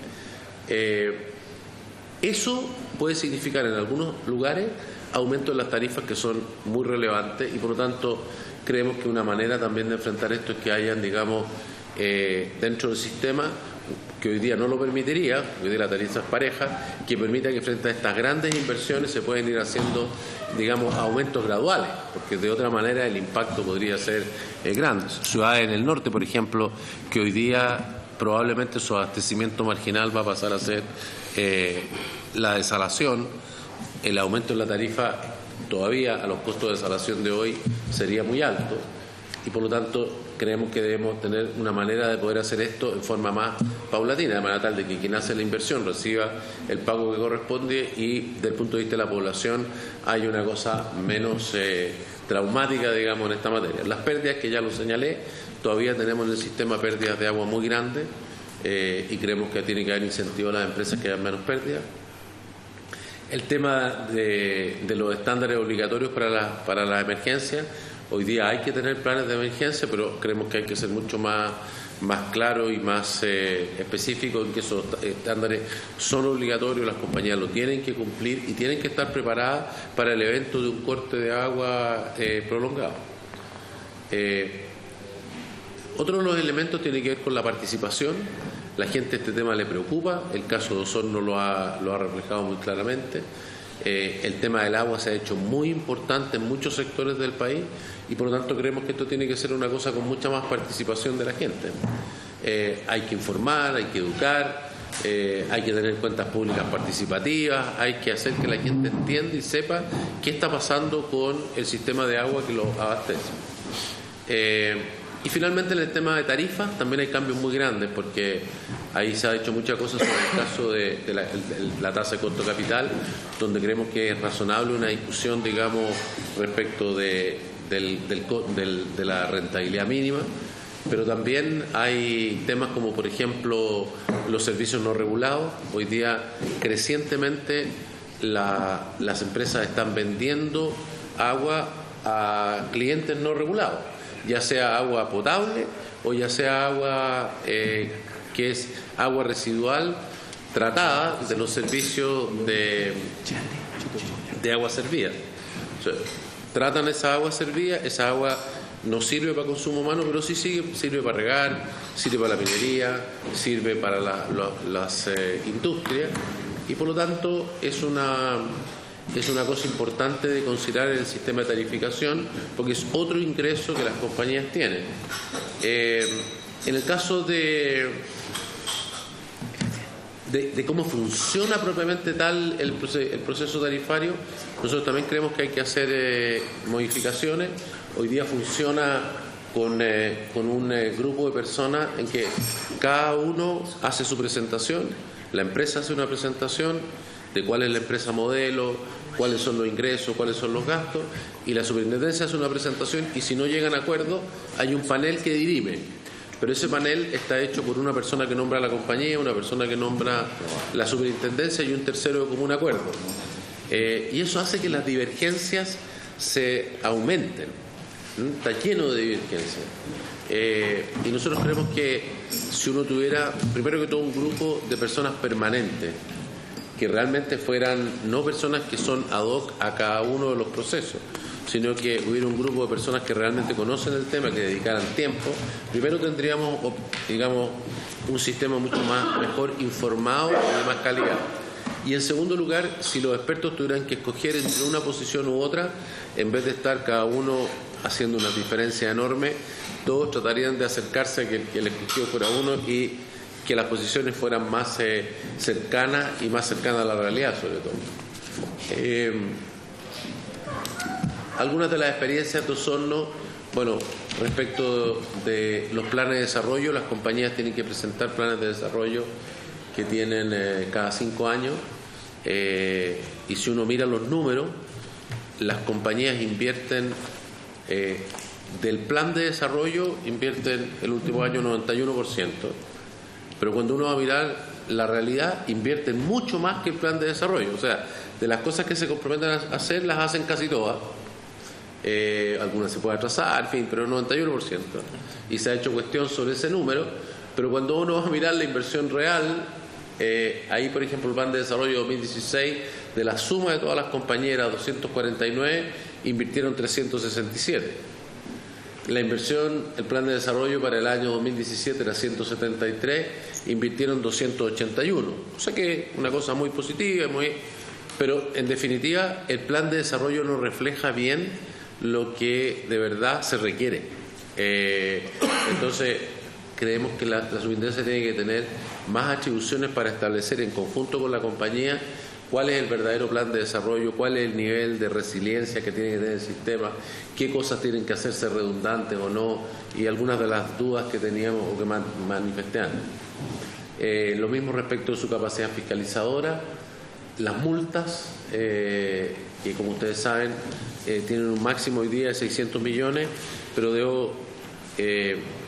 Eso puede significar en algunos lugares aumento de las tarifas que son muy relevantes, y por lo tanto creemos que una manera también de enfrentar esto es que hayan, digamos, dentro del sistema, que hoy día no lo permitiría, hoy día la tarifa es pareja, que permita que frente a estas grandes inversiones se pueden ir haciendo, digamos, aumentos graduales, porque de otra manera el impacto podría ser grande. Ciudades en el norte, por ejemplo, que hoy día probablemente su abastecimiento marginal va a pasar a ser la desalación, el aumento de la tarifa todavía a los costos de desalación de hoy sería muy alto, y por lo tanto creemos que debemos tener una manera de poder hacer esto en forma más paulatina, de manera tal de que quien hace la inversión reciba el pago que corresponde y desde el punto de vista de la población hay una cosa menos traumática, digamos, en esta materia. Las pérdidas, que ya lo señalé, todavía tenemos en el sistema pérdidas de agua muy grandes, y creemos que tiene que haber incentivo a las empresas que hayan menos pérdidas. El tema de los estándares obligatorios para la emergencia. Hoy día hay que tener planes de emergencia, pero creemos que hay que ser mucho más claro y más específico en que esos estándares son obligatorios, las compañías lo tienen que cumplir y tienen que estar preparadas para el evento de un corte de agua prolongado. Otro de los elementos tiene que ver con la participación. La gente este tema le preocupa, el caso de Osorno lo ha reflejado muy claramente. El tema del agua se ha hecho muy importante en muchos sectores del país y por lo tanto creemos que esto tiene que ser una cosa con mucha más participación de la gente. Hay que informar, hay que educar, hay que tener cuentas públicas participativas, hay que hacer que la gente entienda y sepa qué está pasando con el sistema de agua que lo abastece. Y finalmente en el tema de tarifas también hay cambios muy grandes, porque ahí se ha hecho muchas cosas sobre el caso de la tasa de costo capital, donde creemos que es razonable una discusión, digamos, respecto de la rentabilidad mínima, pero también hay temas como, por ejemplo, los servicios no regulados. Hoy día, crecientemente, las empresas están vendiendo agua a clientes no regulados, ya sea agua potable o ya sea agua que es agua residual tratada de los servicios de agua servida. O sea, tratan esa agua servida, esa agua no sirve para consumo humano, pero sí sirve para regar, sirve para la minería, sirve para las industrias, y por lo tanto es una cosa importante de considerar en el sistema de tarificación, porque es otro ingreso que las compañías tienen. En el caso de cómo funciona propiamente tal el proceso tarifario, nosotros también creemos que hay que hacer modificaciones. Hoy día funciona con un grupo de personas en que cada uno hace su presentación, la empresa hace una presentación de cuál es la empresa modelo, cuáles son los ingresos, cuáles son los gastos, y la superintendencia hace una presentación, y si no llegan a acuerdo hay un panel que dirime. Pero ese panel está hecho por una persona que nombra la compañía, una persona que nombra la superintendencia y un tercero de común acuerdo. Y eso hace que las divergencias se aumenten. Está lleno de divergencias. Y nosotros creemos que si uno tuviera, primero que todo, un grupo de personas permanentes, que realmente fueran no personas que son ad hoc a cada uno de los procesos, sino que hubiera un grupo de personas que realmente conocen el tema, que dedicaran tiempo, primero tendríamos, digamos, un sistema mucho mejor informado y de más calidad. Y en segundo lugar, si los expertos tuvieran que escoger entre una posición u otra, en vez de estar cada uno haciendo una diferencia enorme, todos tratarían de acercarse a que el escogido fuera uno y que las posiciones fueran más cercanas y más cercanas a la realidad, sobre todo. Algunas de las experiencias de Osorno, bueno, respecto de los planes de desarrollo, las compañías tienen que presentar planes de desarrollo que tienen cada 5 años, y si uno mira los números, las compañías invierten del plan de desarrollo, invierten el último año 91%, pero cuando uno va a mirar la realidad, invierten mucho más que el plan de desarrollo. O sea, de las cosas que se comprometen a hacer, las hacen casi todas. Algunas se pueden atrasar, en fin, pero el 91%. Y se ha hecho cuestión sobre ese número, pero cuando uno va a mirar la inversión real, ahí, por ejemplo, el plan de desarrollo 2016, de la suma de todas las compañeras, 249, invirtieron 367. La inversión, el plan de desarrollo para el año 2017 era 173, invirtieron 281. O sea que una cosa muy positiva, pero en definitiva el plan de desarrollo no refleja bien lo que de verdad se requiere. Entonces, creemos que la superintendencia tiene que tener más atribuciones para establecer en conjunto con la compañía cuál es el verdadero plan de desarrollo, cuál es el nivel de resiliencia que tiene que tener el sistema, qué cosas tienen que hacerse redundantes o no, y algunas de las dudas que teníamos o que manifesté antes. Lo mismo respecto de su capacidad fiscalizadora, las multas, que como ustedes saben, tienen un máximo hoy día de 600 millones, pero debo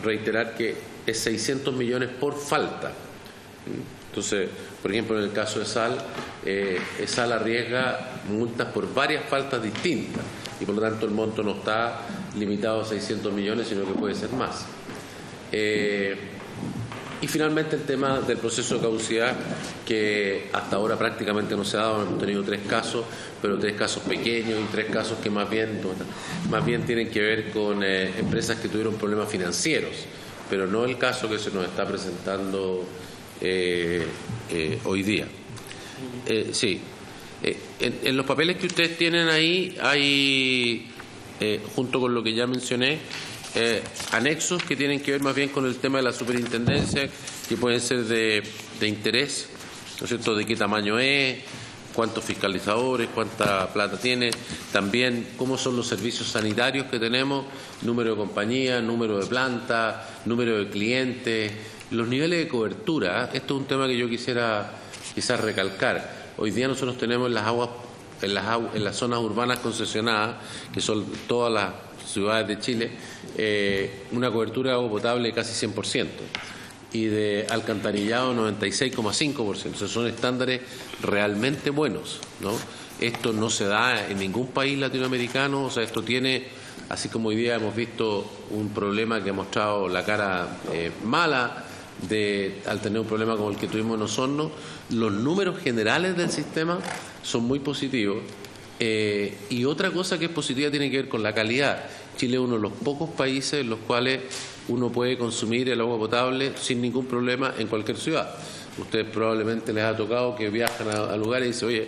reiterar que es 600 millones por falta. Entonces, por ejemplo, en el caso de SAL, SAL arriesga multas por varias faltas distintas y por lo tanto el monto no está limitado a 600 millones, sino que puede ser más. Y finalmente el tema del proceso de caducidad, que hasta ahora prácticamente no se ha dado. Hemos tenido 3 casos, pero 3 casos pequeños y 3 casos que más bien tienen que ver con empresas que tuvieron problemas financieros, pero no el caso que se nos está presentando hoy día. Sí. En los papeles que ustedes tienen ahí hay, junto con lo que ya mencioné, anexos que tienen que ver más bien con el tema de la superintendencia, que pueden ser de interés, ¿no es cierto?, de qué tamaño es, cuántos fiscalizadores, cuánta plata tiene, también cómo son los servicios sanitarios que tenemos, número de compañías, número de plantas, número de clientes, los niveles de cobertura. Esto es un tema que yo quisiera quizás recalcar. Hoy día nosotros tenemos en las zonas urbanas concesionadas, que son todas las ciudades de Chile, una cobertura de agua potable de casi 100%. Y de alcantarillado 96,5%. O sea, son estándares realmente buenos, ¿no? Esto no se da en ningún país latinoamericano. O sea, esto tiene, así como hoy día hemos visto un problema que ha mostrado la cara mala al tener un problema como el que tuvimos en Osorno, los números generales del sistema son muy positivos. Y otra cosa que es positiva tiene que ver con la calidad. Chile es uno de los pocos países en los cuales uno puede consumir el agua potable sin ningún problema en cualquier ciudad. Ustedes probablemente les ha tocado que viajan a lugares y dicen, oye,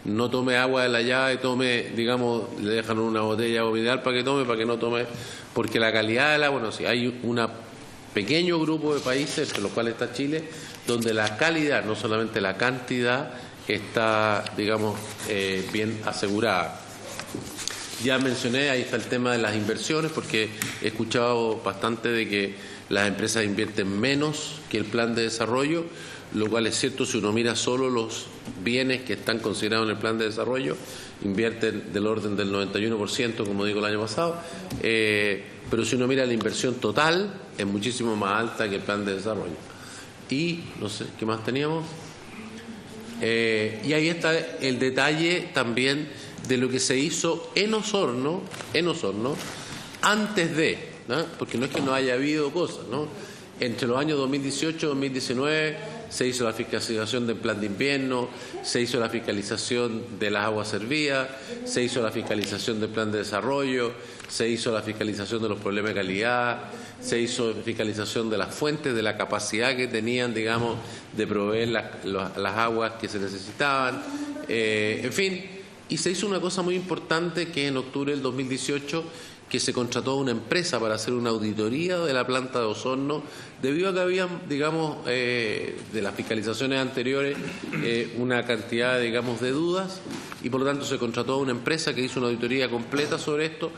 no tome agua de la llave, tome, digamos, le dejan una botella de agua mineral para que no tome, porque la calidad del agua, no sé, hay un pequeño grupo de países, entre los cuales está Chile, donde la calidad, no solamente la cantidad, está, digamos, bien asegurada. Ya mencioné, ahí está el tema de las inversiones, porque he escuchado bastante de que las empresas invierten menos que el plan de desarrollo, lo cual es cierto si uno mira solo los bienes que están considerados en el plan de desarrollo, invierten del orden del 91%, como digo el año pasado, pero si uno mira la inversión total, es muchísimo más alta que el plan de desarrollo. Y, no sé, ¿qué más teníamos? Y ahí está el detalle también de lo que se hizo en Osorno, antes de, ¿no? Porque no es que no haya habido cosas, ¿no? Entre los años 2018 y 2019 se hizo la fiscalización del plan de invierno, se hizo la fiscalización de las aguas servidas, se hizo la fiscalización del plan de desarrollo, se hizo la fiscalización de los problemas de calidad, se hizo fiscalización de las fuentes, de la capacidad que tenían, digamos, de proveer las aguas que se necesitaban, en fin. Y se hizo una cosa muy importante que en octubre del 2018 que se contrató a una empresa para hacer una auditoría de la planta de Osorno, debido a que había, digamos, de las fiscalizaciones anteriores, una cantidad, digamos, de dudas, y por lo tanto se contrató a una empresa que hizo una auditoría completa sobre esto,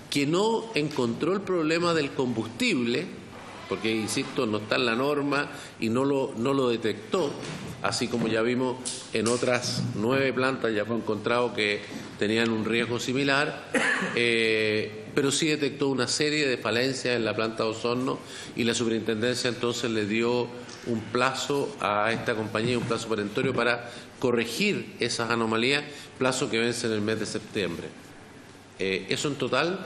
que no encontró el problema del combustible, porque, insisto, no está en la norma y no lo detectó, así como ya vimos en otras 9 plantas, ya fue encontrado que tenían un riesgo similar, pero sí detectó una serie de falencias en la planta de Osorno y la superintendencia entonces le dio un plazo a esta compañía, un plazo perentorio para corregir esas anomalías, plazo que vence en el mes de septiembre. Eso en total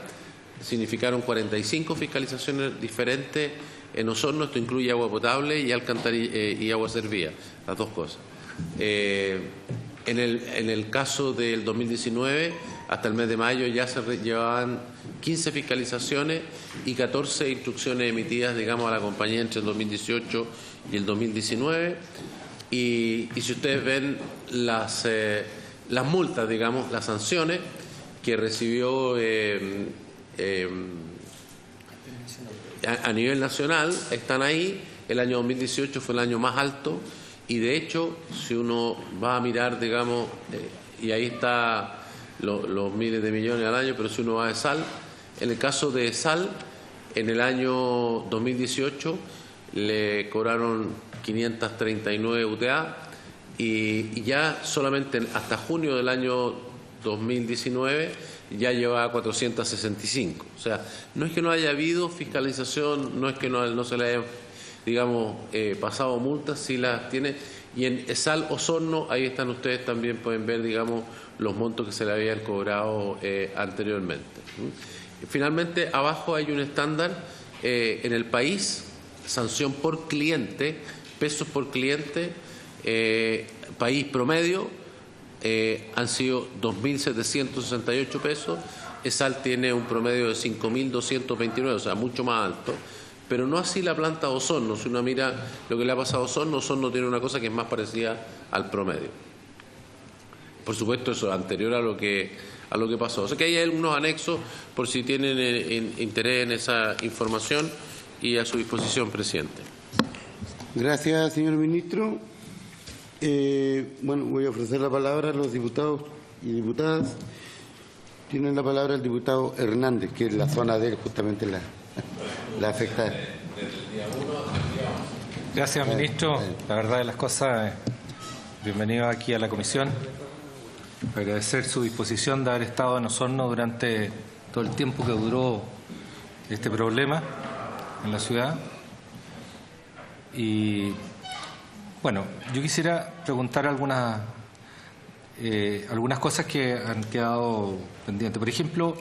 significaron 45 fiscalizaciones diferentes en Osorno. Esto incluye agua potable y agua servida, las dos cosas. En el caso del 2019, hasta el mes de mayo ya se llevaban 15 fiscalizaciones y 14 instrucciones emitidas, digamos, a la compañía entre el 2018 y el 2019. Y si ustedes ven las multas, digamos, las sanciones que recibió a nivel nacional, están ahí. El año 2018 fue el año más alto y, de hecho, si uno va a mirar, digamos, y ahí está los miles de millones al año, pero si uno va a Sal, en el caso de Sal, en el año 2018 le cobraron 539 UTA y ya solamente hasta junio del año 2019 ya lleva 465. O sea, no es que no haya habido fiscalización, no es que no se le haya, digamos, pasado multas, sí las tiene. Y en Sal Osorno, ahí están ustedes, también pueden ver, digamos, los montos que se le habían cobrado anteriormente. Finalmente, abajo hay un estándar en el país, sanción por cliente, pesos por cliente, país promedio, han sido 2.768 pesos. ESAL tiene un promedio de 5.229, o sea, mucho más alto. Pero no así la planta de Osorno. Si uno mira lo que le ha pasado a Osorno, Osorno tiene una cosa que es más parecida al promedio. Por supuesto, eso es anterior a lo que pasó. O sea que hay algunos anexos por si tienen interés en esa información y a su disposición, presidente. Gracias, señor ministro. Bueno, voy a ofrecer la palabra a los diputados y diputadas. Tiene la palabra el diputado Hernández, que es la zona de él, justamente la afectada. Gracias, ministro. La verdad de las cosas, bienvenido aquí a la comisión. Agradecer su disposición de haber estado en Osorno durante todo el tiempo que duró este problema en la ciudad. Y bueno, yo quisiera preguntar algunas cosas que han quedado pendientes. Por ejemplo,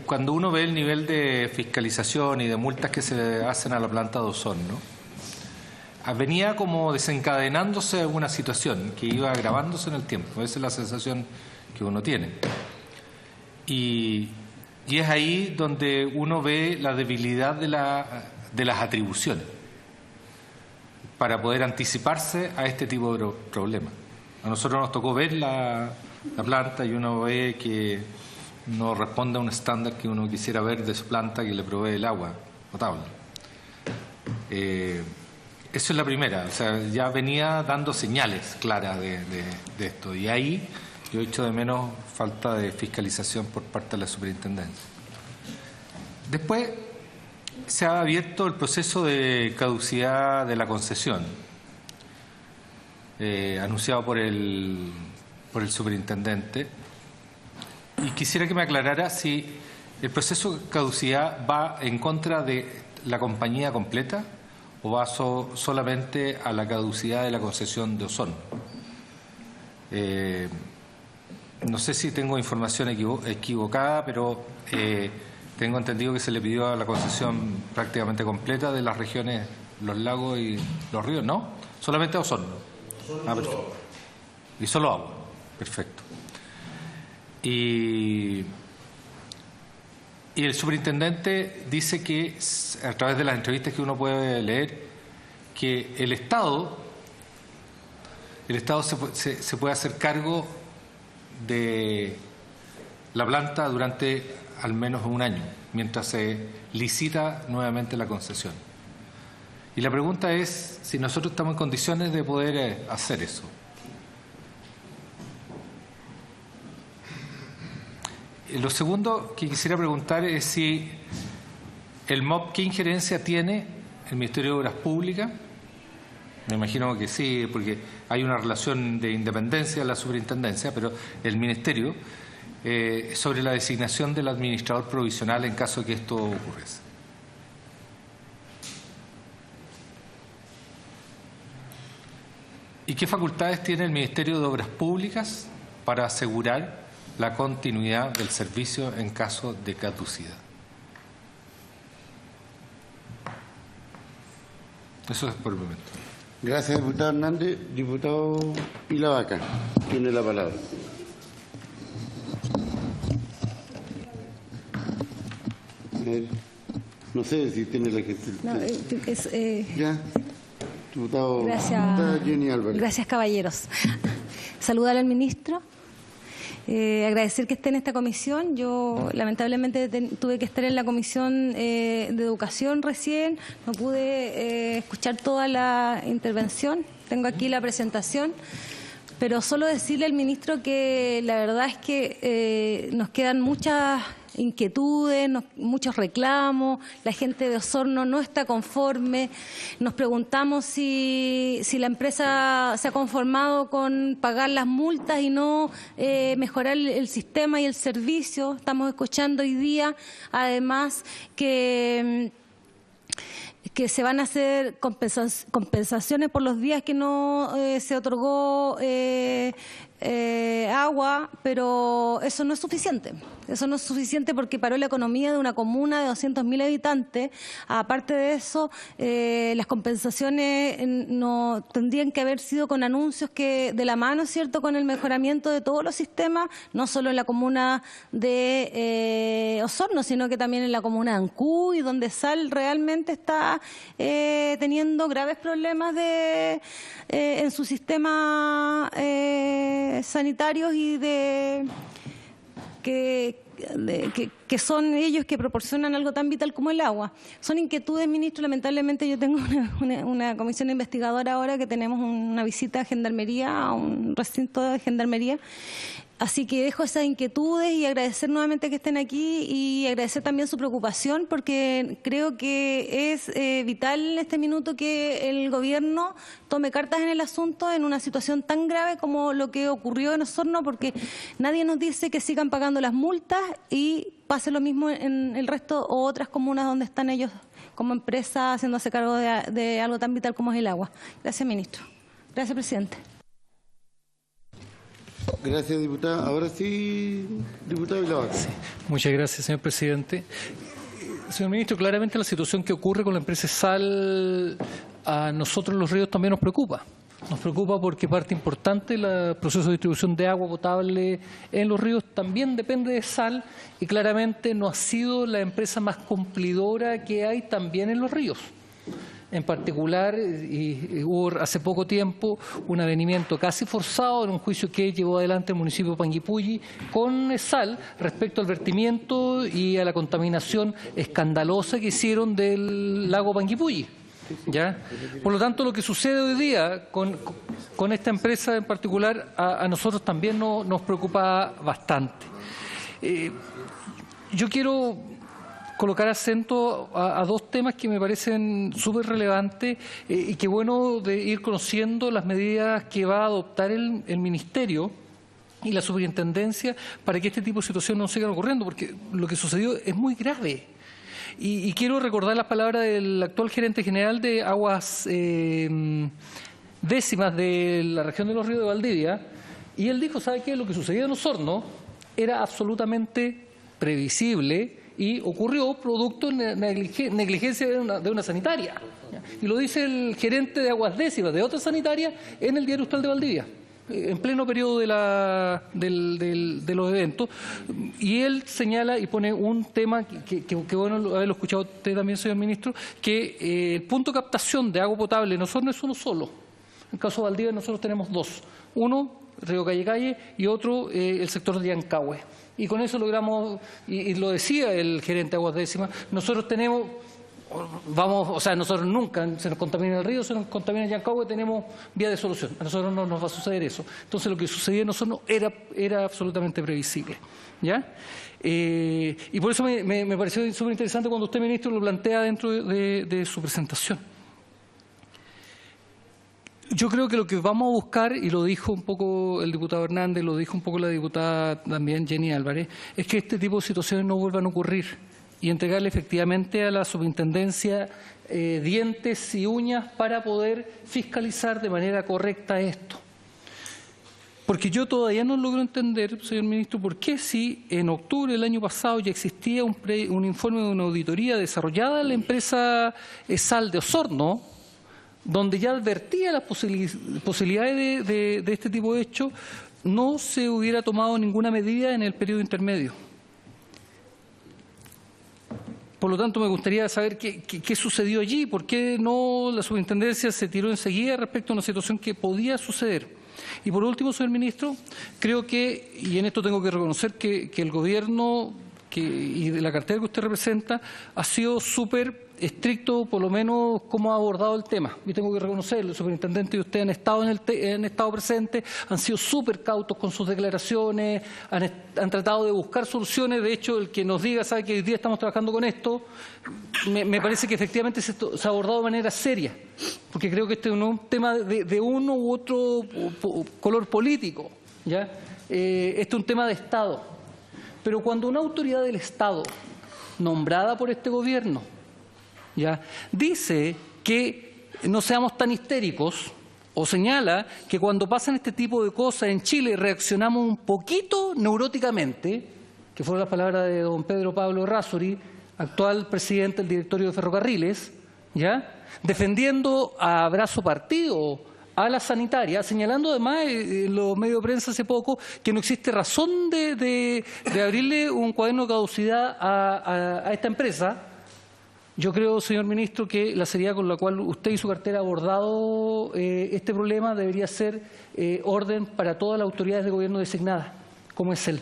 cuando uno ve el nivel de fiscalización y de multas que se hacen a la planta de Osorno, venía como desencadenándose una situación que iba agravándose en el tiempo. Esa es la sensación que uno tiene. Y es ahí donde uno ve la debilidad de las atribuciones para poder anticiparse a este tipo de problemas. A nosotros nos tocó ver la planta y uno ve que no responde a un estándar que uno quisiera ver de su planta que le provee el agua potable. Eso es la primera, o sea, ya venía dando señales claras de esto, y ahí yo echo de menos falta de fiscalización por parte de la superintendencia. Después se ha abierto el proceso de caducidad de la concesión, anunciado por el superintendente, y quisiera que me aclarara si el proceso de caducidad va en contra de la compañía completa o va solamente a la caducidad de la concesión de Osorno. No sé si tengo información equivocada, pero tengo entendido que se le pidió a la concesión prácticamente completa de las regiones, los lagos y los ríos, ¿no? Solamente a Osorno. Perfecto. Y solo agua. Perfecto. Y el superintendente dice que, a través de las entrevistas que uno puede leer, que el Estado se puede hacer cargo de la planta durante al menos un año, mientras se licita nuevamente la concesión. Y la pregunta es si nosotros estamos en condiciones de poder hacer eso. Lo segundo que quisiera preguntar es si el MOP, ¿qué injerencia tiene el Ministerio de Obras Públicas? Me imagino que sí, porque hay una relación de independencia de la superintendencia, pero el Ministerio, sobre la designación del administrador provisional en caso de que esto ocurriese. ¿Y qué facultades tiene el Ministerio de Obras Públicas para asegurar la continuidad del servicio en caso de caducidad? Eso es por el momento. Gracias, diputado Hernández. Diputado Pilavaca, tiene la palabra. No sé si tiene la gente. No, ya. Diputado. Gracias, Jenny Álvarez. gracias, caballeros. Saludar al ministro. Agradecer que esté en esta comisión. Yo lamentablemente tuve que estar en la comisión de Educación recién, no pude escuchar toda la intervención, tengo aquí la presentación, pero solo decirle al ministro que la verdad es que nos quedan muchas inquietudes, muchos reclamos, la gente de Osorno no está conforme, nos preguntamos si la empresa se ha conformado con pagar las multas y no mejorar el sistema y el servicio. Estamos escuchando hoy día además que se van a hacer compensaciones por los días que no se otorgó agua, pero eso no es suficiente. Eso no es suficiente porque paró la economía de una comuna de 200.000 habitantes. Aparte de eso, las compensaciones no tendrían que haber sido con anuncios que de la mano, ¿cierto?, con el mejoramiento de todos los sistemas, no solo en la comuna de Osorno, sino que también en la comuna de Ancuy, donde Sal realmente está teniendo graves problemas en su sistema sanitarios y que son ellos que proporcionan algo tan vital como el agua. Son inquietudes, ministro. Lamentablemente yo tengo una comisión investigadora ahora que tenemos una visita a Gendarmería, a un recinto de Gendarmería. Así que dejo esas inquietudes y agradecer nuevamente que estén aquí y agradecer también su preocupación, porque creo que es vital en este minuto que el gobierno tome cartas en el asunto en una situación tan grave como lo que ocurrió en Osorno, porque nadie nos dice que sigan pagando las multas y pase lo mismo en el resto o otras comunas donde están ellos como empresa haciéndose cargo de algo tan vital como es el agua. Gracias, ministro. Gracias, presidente. Gracias, diputada. Ahora sí, diputado Villabaca. Sí. Muchas gracias, señor presidente. Señor ministro, claramente la situación que ocurre con la empresa Sal a nosotros los ríos también nos preocupa. Nos preocupa porque parte importante del proceso de distribución de agua potable en los ríos también depende de Sal y claramente no ha sido la empresa más cumplidora que hay también en los ríos. En particular, hubo hace poco tiempo un avenimiento casi forzado en un juicio que llevó adelante el municipio de Panguipulli con Sal respecto al vertimiento y a la contaminación escandalosa que hicieron del lago Panguipulli. ¿Ya? Por lo tanto, lo que sucede hoy día con esta empresa en particular a nosotros también nos preocupa bastante. Yo quiero colocar acento a dos temas que me parecen súper relevantes y que bueno de ir conociendo las medidas que va a adoptar el Ministerio y la Superintendencia para que este tipo de situaciones no sigan ocurriendo, porque lo que sucedió es muy grave. Y quiero recordar las palabras del actual gerente general de Aguas Décimas de la región de los Ríos de Valdivia, y él dijo, ¿sabe qué? Lo que sucedió en Osorno era absolutamente previsible y ocurrió producto de negligencia de una sanitaria. Y lo dice el gerente de Aguas Décimas de otra sanitaria en el Diario Austral de Valdivia, en pleno periodo de los eventos. Y él señala y pone un tema que bueno haberlo escuchado usted también, señor ministro, que el punto de captación de agua potable en Osorno es uno solo. En el caso de Valdivia nosotros tenemos dos. Uno, Río Calle y otro, el sector de Yancahue. Y con eso logramos, y lo decía el gerente de Aguas Décimas, nosotros tenemos, nosotros nunca se nos contamina el río, se nos contamina el Yancahue, tenemos vía de solución. A nosotros no nos va a suceder eso. Entonces lo que sucedía en nosotros era absolutamente previsible. ¿Ya? Y por eso me pareció súper interesante cuando usted, ministro, lo plantea dentro de su presentación. Yo creo que lo que vamos a buscar, y lo dijo un poco el diputado Hernández, lo dijo un poco la diputada también Jenny Álvarez, es que este tipo de situaciones no vuelvan a ocurrir y entregarle efectivamente a la superintendencia dientes y uñas para poder fiscalizar de manera correcta esto. Porque yo todavía no logro entender, señor ministro, por qué si en octubre del año pasado ya existía un informe de una auditoría desarrollada en la empresa Sal de Osorno, donde ya advertía las posibilidades de este tipo de hechos, no se hubiera tomado ninguna medida en el periodo intermedio. Por lo tanto, me gustaría saber qué sucedió allí, por qué no la superintendencia se tiró enseguida respecto a una situación que podía suceder. Y por último, señor ministro, creo que, y en esto tengo que reconocer que el gobierno y de la cartera que usted representa ha sido súper estricto, por lo menos, cómo ha abordado el tema. Yo tengo que reconocerlo, el superintendente y usted han estado presentes, han sido súper cautos con sus declaraciones, han tratado de buscar soluciones. De hecho, el que nos diga, sabe que hoy día estamos trabajando con esto, me parece que efectivamente se ha abordado de manera seria, porque creo que este no es un tema de uno u otro color político, ¿ya? Este es un tema de Estado. Pero cuando una autoridad del Estado, nombrada por este gobierno, ¿ya?, dice que no seamos tan histéricos, o señala que cuando pasan este tipo de cosas en Chile reaccionamos un poquito neuróticamente, que fueron las palabras de don Pedro Pablo Errázuriz, actual presidente del directorio de Ferrocarriles, ¿ya?, defendiendo a brazo partido a la sanitaria, señalando además en los medios de prensa hace poco que no existe razón de abrirle un cuaderno de caducidad a esta empresa. Yo creo, señor ministro, que la seriedad con la cual usted y su cartera han abordado este problema debería ser orden para todas las autoridades de gobierno designadas, como es él.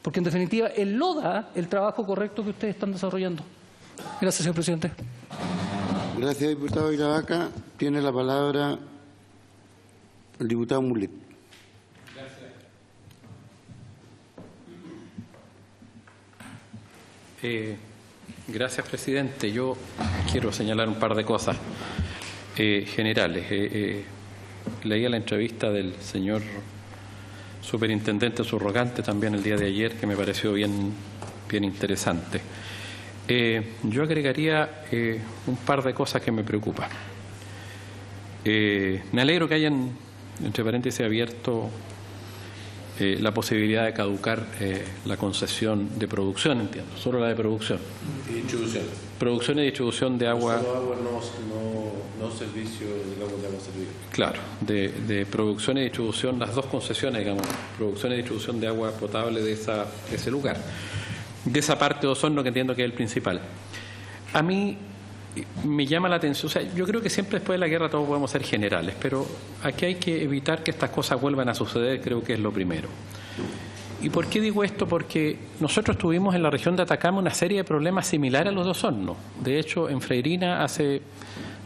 porque en definitiva él no da el trabajo correcto que ustedes están desarrollando. Gracias, señor presidente. Gracias, diputado Gravaca. Tiene la palabra el diputado Mulet. Gracias, presidente. Yo quiero señalar un par de cosas generales. Leía la entrevista del señor superintendente subrogante también el día de ayer, que me pareció bien interesante. Yo agregaría un par de cosas que me preocupan. Me alegro que hayan, entre paréntesis, abierto la posibilidad de caducar la concesión de producción, entiendo, solo la de producción. Y distribución. Producción y distribución de agua. Solo agua, no servicio, digamos, de agua servida. Claro, de producción y distribución, las dos concesiones, digamos, producción y distribución de agua potable de ese lugar. De esa parte de Osorno, que entiendo que es el principal. A mí me llama la atención, o sea, yo creo que siempre después de la guerra todos podemos ser generales, pero aquí hay que evitar que estas cosas vuelvan a suceder, creo que es lo primero. ¿Y por qué digo esto? Porque nosotros tuvimos en la región de Atacama una serie de problemas similares a los de Osorno. De hecho, en Freirina hace,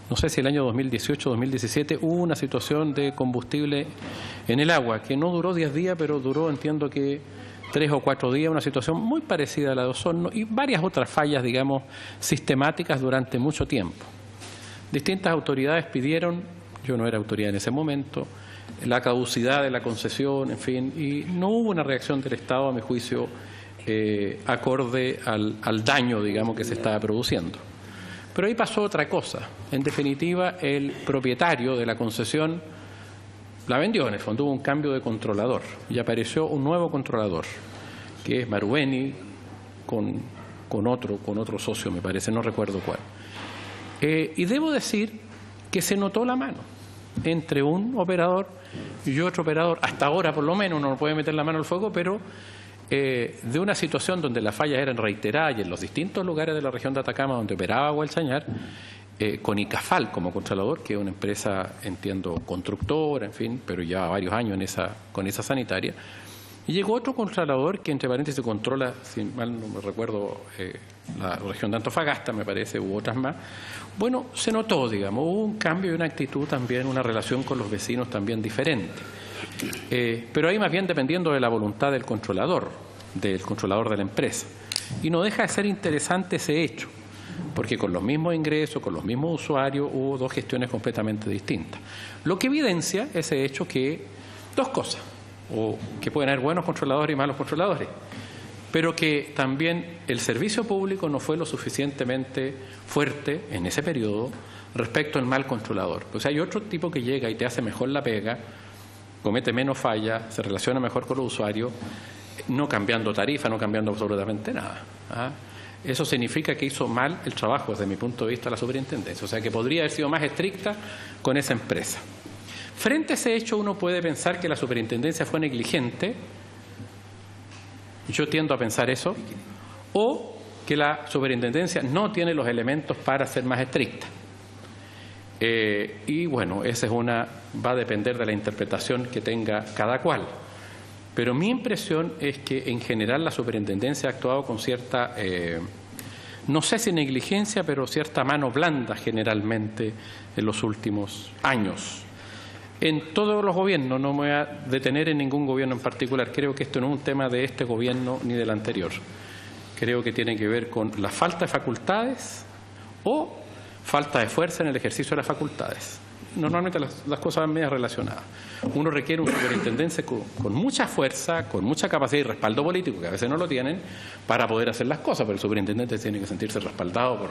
no sé si el año 2018 o 2017, hubo una situación de combustible en el agua, que no duró 10 días, pero duró, entiendo que 3 o 4 días, una situación muy parecida a la de Osorno y varias otras fallas, digamos, sistemáticas durante mucho tiempo. Distintas autoridades pidieron, yo no era autoridad en ese momento, la caducidad de la concesión, en fin, y no hubo una reacción del Estado, a mi juicio, acorde al daño, digamos, que se estaba produciendo. Pero ahí pasó otra cosa. En definitiva, el propietario de la concesión la vendió, en el fondo hubo un cambio de controlador y apareció un nuevo controlador, que es Marubeni, con otro socio, me parece, no recuerdo cuál. Y debo decir que se notó la mano entre un operador y otro operador, hasta ahora por lo menos, uno no puede meter la mano al fuego, pero de una situación donde las fallas eran reiteradas y en los distintos lugares de la región de Atacama donde operaba Agua del Chañar, con ICAFAL como controlador, que es una empresa, entiendo, constructora, en fin, pero lleva varios años con esa sanitaria. Y llegó otro controlador que, entre paréntesis, controla, si mal no me recuerdo, la región de Antofagasta, me parece, u otras más. Bueno, se notó, digamos, hubo un cambio y una actitud también, una relación con los vecinos también diferente. Pero ahí más bien dependiendo de la voluntad del controlador de la empresa. Y no deja de ser interesante ese hecho, porque con los mismos ingresos, con los mismos usuarios, hubo dos gestiones completamente distintas. Lo que evidencia ese hecho que dos cosas, o que pueden haber buenos controladores y malos controladores, pero que también el servicio público no fue lo suficientemente fuerte en ese periodo respecto al mal controlador. O sea, hay otro tipo que llega y te hace mejor la pega, comete menos fallas, se relaciona mejor con los usuarios, no cambiando tarifa, no cambiando absolutamente nada. Eso significa que hizo mal el trabajo desde mi punto de vista la superintendencia, o sea que podría haber sido más estricta con esa empresa. Frente a ese hecho uno puede pensar que la superintendencia fue negligente, yo tiendo a pensar eso, o que la superintendencia no tiene los elementos para ser más estricta. Y bueno, esa es va a depender de la interpretación que tenga cada cual. Pero mi impresión es que en general la superintendencia ha actuado con cierta, no sé si negligencia, pero cierta mano blanda generalmente en los últimos años. En todos los gobiernos, no me voy a detener en ningún gobierno en particular, creo que esto no es un tema de este gobierno ni del anterior. Creo que tiene que ver con la falta de facultades o falta de fuerza en el ejercicio de las facultades. Normalmente las cosas van medio relacionadas. Uno requiere una superintendencia con mucha fuerza, con mucha capacidad y respaldo político, que a veces no lo tienen, para poder hacer las cosas, pero el superintendente tiene que sentirse respaldado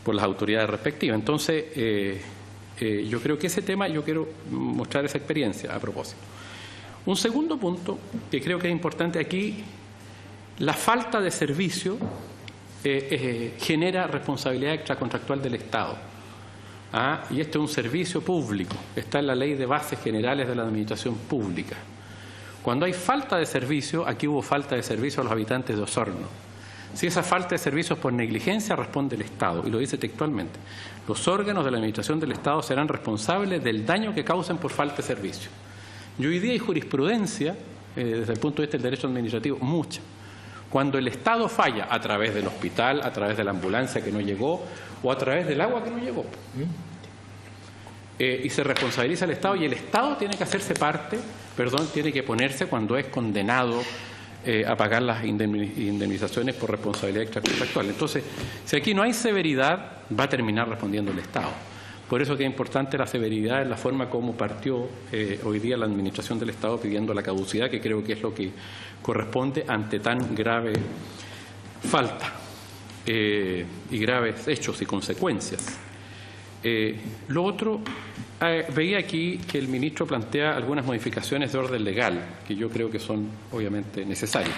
por las autoridades respectivas. Entonces, yo creo que ese tema, yo quiero mostrar esa experiencia a propósito. Un segundo punto que creo que es importante aquí, la falta de servicio genera responsabilidad extracontractual del Estado. Y este es un servicio público, está en la Ley de Bases Generales de la Administración Pública. Cuando hay falta de servicio, aquí hubo falta de servicio a los habitantes de Osorno. Si esa falta de servicios por negligencia, responde el Estado, y lo dice textualmente. Los órganos de la Administración del Estado serán responsables del daño que causen por falta de servicio. Y hoy día hay jurisprudencia desde el punto de vista del derecho administrativo, muchas. Cuando el Estado falla a través del hospital, a través de la ambulancia que no llegó o a través del agua que no llegó. Y se responsabiliza al Estado y el Estado tiene que hacerse parte, tiene que ponerse cuando es condenado a pagar las indemnizaciones por responsabilidad extracontractual. Entonces, si aquí no hay severidad, va a terminar respondiendo el Estado. Por eso que es importante la severidad en la forma como partió hoy día la Administración del Estado pidiendo la caducidad, que creo que es lo que corresponde ante tan grave falta y graves hechos y consecuencias. Lo otro, veía aquí que el ministro plantea algunas modificaciones de orden legal, que yo creo que son obviamente necesarias.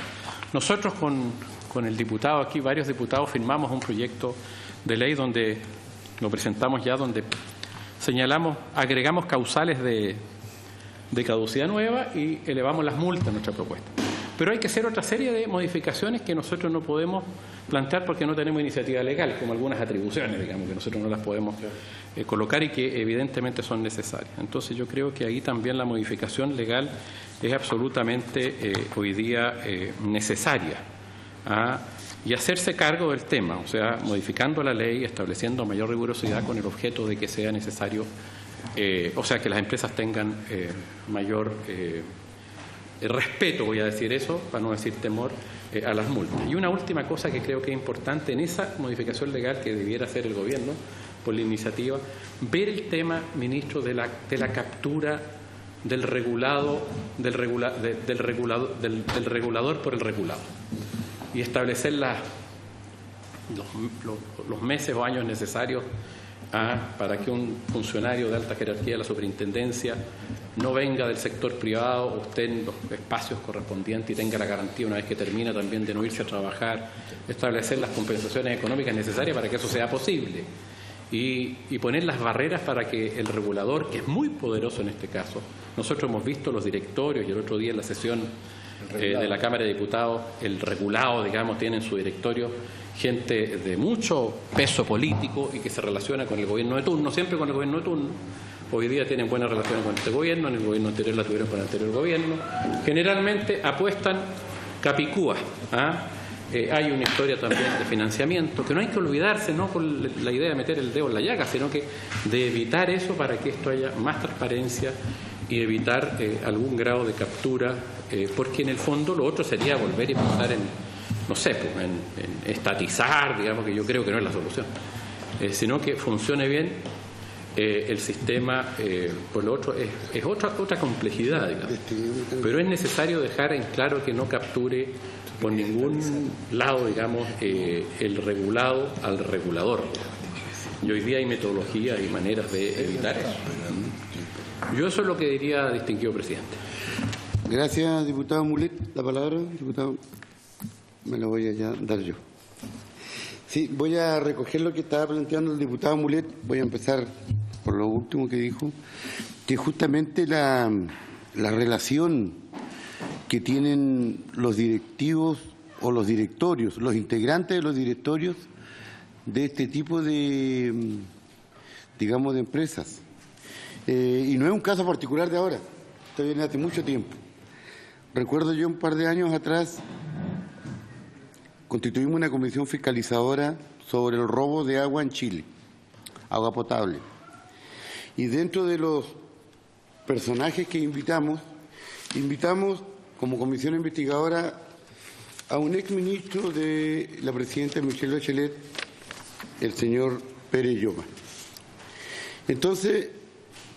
Nosotros con el diputado aquí, varios diputados, firmamos un proyecto de ley donde lo presentamos ya, donde señalamos, agregamos causales de caducidad nueva y elevamos las multas en nuestra propuesta. Pero hay que hacer otra serie de modificaciones que nosotros no podemos plantear porque no tenemos iniciativa legal, como algunas atribuciones, digamos, que nosotros no las podemos colocar y que evidentemente son necesarias. Entonces yo creo que ahí también la modificación legal es absolutamente hoy día necesaria y hacerse cargo del tema, o sea, modificando la ley, estableciendo mayor rigurosidad con el objeto de que sea necesario, o sea, que las empresas tengan mayor respeto, voy a decir eso, para no decir temor, a las multas. Y una última cosa que creo que es importante en esa modificación legal que debiera hacer el Gobierno por la iniciativa, ver el tema, ministro, de la captura del regulador por el regulado y establecer los meses o años necesarios para que un funcionario de alta jerarquía de la superintendencia no venga del sector privado o esté en los espacios correspondientes y tenga la garantía una vez que termina también de no irse a trabajar, establecer las compensaciones económicas necesarias para que eso sea posible y poner las barreras para que el regulador, que es muy poderoso en este caso, nosotros hemos visto los directorios y el otro día en la sesión de la Cámara de Diputados, el regulado, digamos, tiene en su directorio gente de mucho peso político y que se relaciona con el gobierno de turno, siempre con el gobierno de turno. Hoy día tienen buenas relaciones con este gobierno, en el gobierno anterior la tuvieron con el anterior gobierno. Generalmente apuestan capicúa. Hay una historia también de financiamiento, que no hay que olvidarse, no con la idea de meter el dedo en la llaga, sino que de evitar eso para que esto haya más transparencia y evitar algún grado de captura, porque en el fondo lo otro sería volver y pensar en, no sé, pues, en estatizar, digamos, que yo creo que no es la solución, sino que funcione bien el sistema. Por lo otro es otra complejidad, digamos, pero es necesario dejar en claro que no capture por ningún lado, digamos, el regulado al regulador. Y hoy día hay metodologías y maneras de evitar eso. Yo eso es lo que diría, distinguido presidente. Gracias, diputado Mulet. La palabra, diputado, me la voy a ya dar yo. Sí, voy a recoger lo que estaba planteando el diputado Mulet. Voy a empezar por lo último que dijo, que justamente la relación que tienen los directivos o los directorios, los integrantes de los directorios de este tipo de, digamos, de empresas. Y no es un caso particular de ahora, esto viene hace mucho tiempo. Recuerdo yo un par de años atrás, constituimos una comisión fiscalizadora sobre el robo de agua en Chile, agua potable. Y dentro de los personajes que invitamos como comisión investigadora a un exministro de la presidenta Michelle Bachelet, el señor Pérez Lloma. Entonces,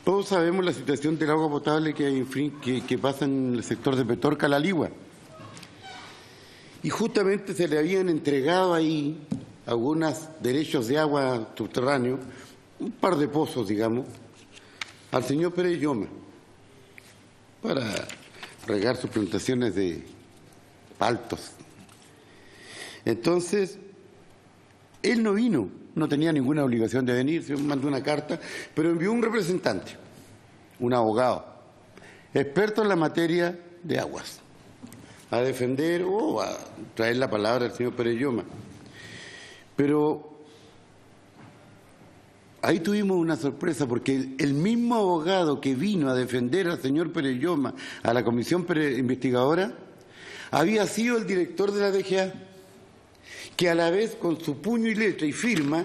todos sabemos la situación del agua potable que pasa en el sector de Petorca, La Ligua. Y justamente se le habían entregado ahí algunos derechos de agua subterráneo, un par de pozos, digamos, al señor Pérez Lloma para regar sus plantaciones de paltos. Entonces, él no vino, no tenía ninguna obligación de venir, se mandó una carta, pero envió un representante, un abogado, experto en la materia de aguas, a defender o a traer la palabra del señor Pérez Lloma. Pero ahí tuvimos una sorpresa, porque el mismo abogado que vino a defender al señor Pérez Lloma a la comisión investigadora había sido el director de la DGA, que a la vez con su puño y letra y firma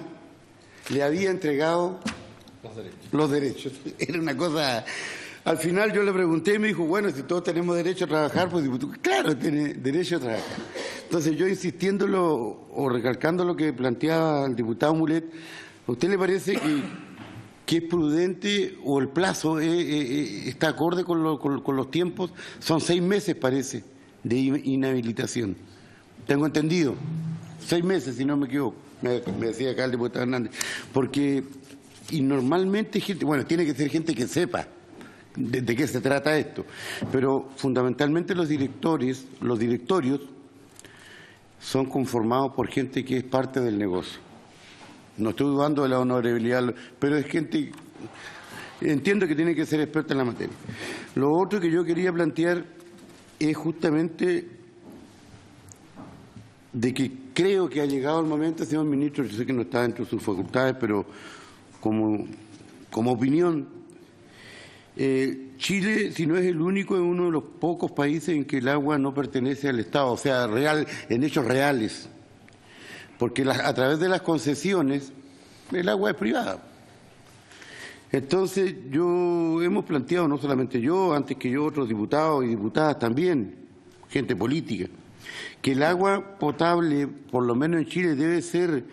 le había entregado los derechos. Era una cosa... Al final yo le pregunté y me dijo, bueno, si todos tenemos derecho a trabajar, pues claro, tiene derecho a trabajar. Entonces yo insistiéndolo o recalcando lo que planteaba el diputado Mulet, ¿a usted le parece que es prudente o el plazo está acorde con los tiempos? Son 6 meses, parece, de inhabilitación. Tengo entendido. 6 meses, si no me equivoco, me decía acá el diputado Hernández. Porque, y normalmente, bueno, tiene que ser gente que sepa de qué se trata esto, pero fundamentalmente los directorios son conformados por gente que es parte del negocio. No estoy dudando de la honorabilidad, pero es gente, entiendo que tiene que ser experta en la materia. Lo otro que yo quería plantear es justamente de que creo que ha llegado el momento, señor ministro, yo sé que no está dentro de sus facultades, pero como opinión, Chile, si no es el único, es uno de los pocos países en que el agua no pertenece al Estado, o sea, real, en hechos reales, porque a través de las concesiones el agua es privada. Entonces hemos planteado, no solamente yo, antes que yo, otros diputados y diputadas también, gente política, que el agua potable, por lo menos en Chile, debe ser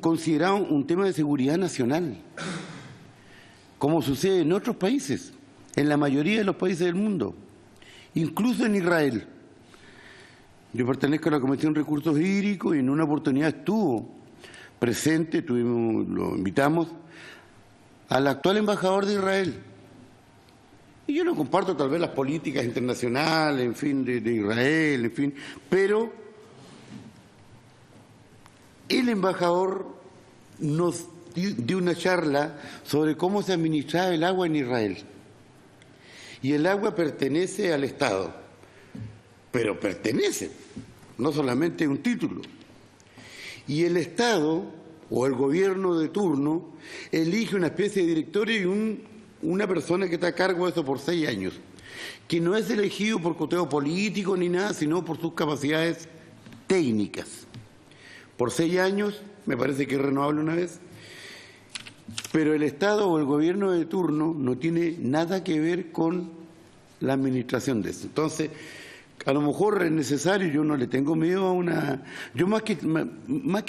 considerado un tema de seguridad nacional, como sucede en otros países, en la mayoría de los países del mundo, incluso en Israel. Yo pertenezco a la Comisión de Recursos Hídricos y en una oportunidad estuvo presente, lo invitamos, al actual embajador de Israel. Y yo no comparto tal vez las políticas internacionales, en fin, de Israel, en fin, pero el embajador nos dio una charla sobre cómo se administraba el agua en Israel. Y el agua pertenece al Estado, pero pertenece, no solamente un título. Y el Estado, o el gobierno de turno, elige una especie de directorio y una persona que está a cargo de eso por 6 años, que no es elegido por coteo político ni nada, sino por sus capacidades técnicas. Por 6 años, me parece que es renovable una vez, pero el Estado o el gobierno de turno no tiene nada que ver con la administración de eso. Entonces, a lo mejor es necesario, yo no le tengo miedo a una... Yo más que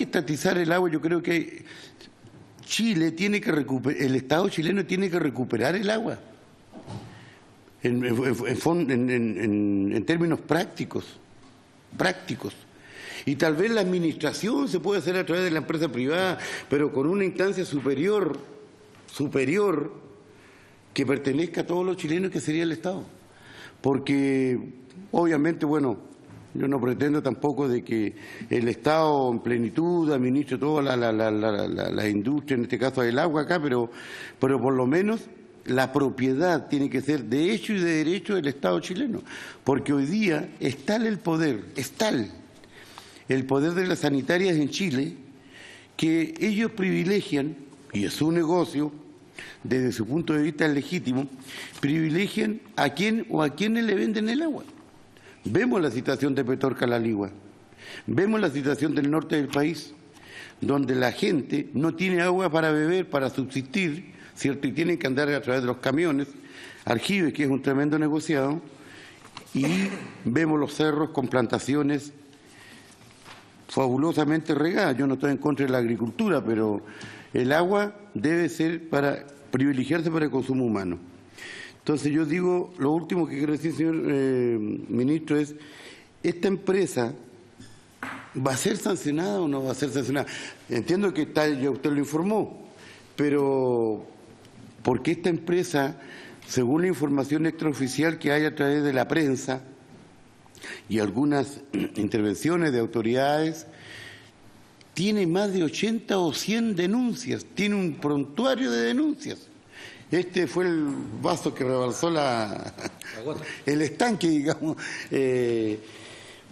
estatizar el agua, yo creo que Chile tiene que recuperar, el Estado chileno tiene que recuperar el agua en términos prácticos. Y tal vez la administración se puede hacer a través de la empresa privada, pero con una instancia superior que pertenezca a todos los chilenos, que sería el Estado. Porque, obviamente, bueno, yo no pretendo tampoco de que el Estado en plenitud administre toda la industria, en este caso del agua acá, pero por lo menos la propiedad tiene que ser de hecho y de derecho del Estado chileno. Porque hoy día es tal el poder de las sanitarias en Chile, que ellos privilegian, y es su negocio, desde su punto de vista legítimo, privilegian a quién o a quiénes le venden el agua. Vemos la situación de Petorca La Ligua, vemos la situación del norte del país, donde la gente no tiene agua para beber, para subsistir, ¿cierto? Y tienen que andar a través de los camiones, Argibes, que es un tremendo negociado, y vemos los cerros con plantaciones fabulosamente regadas. Yo no estoy en contra de la agricultura, pero el agua debe ser privilegiarse para el consumo humano. Entonces yo digo, lo último que quiero decir, señor ministro, es, ¿esta empresa va a ser sancionada o no va a ser sancionada? Entiendo que ya usted lo informó, pero porque esta empresa, según la información extraoficial que hay a través de la prensa y algunas intervenciones de autoridades, tiene más de 80 o 100 denuncias, tiene un prontuario de denuncias. Este fue el vaso que rebalsó el estanque, digamos,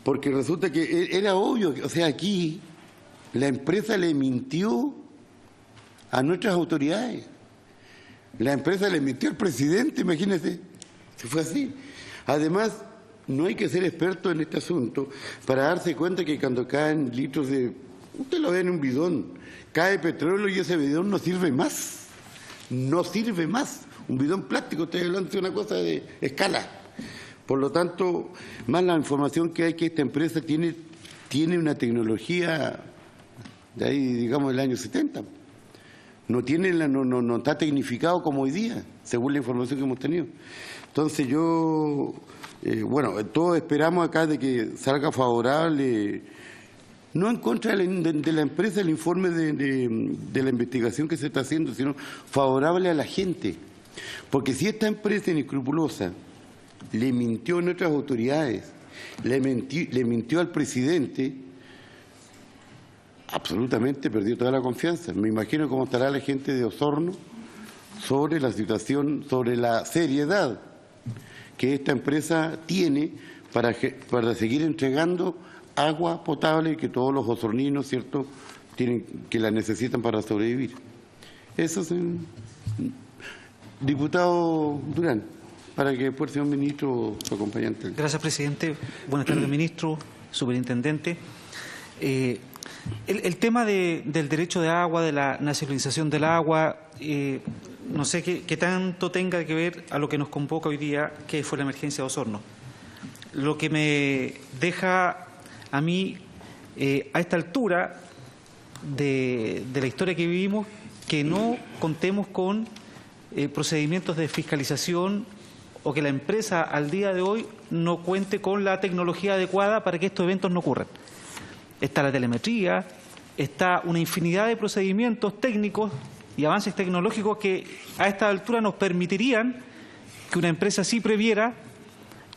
porque resulta que era obvio, o sea, aquí la empresa le mintió a nuestras autoridades. La empresa le mintió al presidente, imagínese, que fue así. Además, no hay que ser experto en este asunto para darse cuenta que cuando caen litros de... Usted lo ve en un bidón, cae petróleo y ese bidón no sirve más. No sirve más. Un bidón plástico, estoy hablando de una cosa de escala. Por lo tanto, más la información que hay que esta empresa tiene una tecnología de ahí, digamos, del año 70. No está tecnificado como hoy día, según la información que hemos tenido. Entonces yo, bueno, todos esperamos acá de que salga favorable, no en contra de la empresa el informe de la investigación que se está haciendo, sino favorable a la gente. Porque si esta empresa inescrupulosa le mintió a nuestras autoridades, le mintió al presidente, absolutamente perdió toda la confianza. Me imagino cómo estará la gente de Osorno sobre la situación, sobre la seriedad que esta empresa tiene para seguir entregando agua potable que todos los osorninos, ¿cierto?, que la necesitan para sobrevivir. Eso es, diputado Durán, para que después el señor ministro, su acompañante. Gracias, presidente. Buenas tardes, ministro, superintendente. El tema del derecho de agua, de la nacionalización del agua, no sé qué tanto tenga que ver a lo que nos convoca hoy día, que fue la emergencia de Osorno. Lo que me deja a mí, a esta altura de la historia que vivimos, que no contemos con procedimientos de fiscalización o que la empresa al día de hoy no cuente con la tecnología adecuada para que estos eventos no ocurran. Está la telemetría, está una infinidad de procedimientos técnicos y avances tecnológicos que a esta altura nos permitirían que una empresa así previera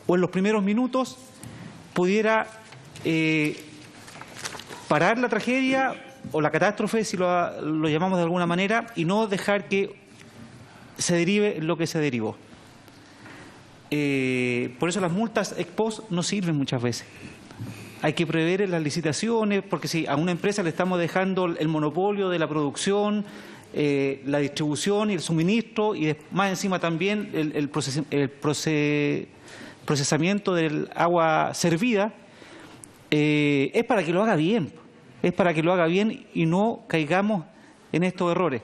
o en los primeros minutos pudiera parar la tragedia o la catástrofe, si lo llamamos de alguna manera, y no dejar que se derive lo que se derivó. Por eso las multas ex post no sirven muchas veces. Hay que prever en las licitaciones, porque si a una empresa le estamos dejando el monopolio de la producción, la distribución y el suministro, y más encima también el procesamiento del agua servida, es para que lo haga bien, y no caigamos en estos errores.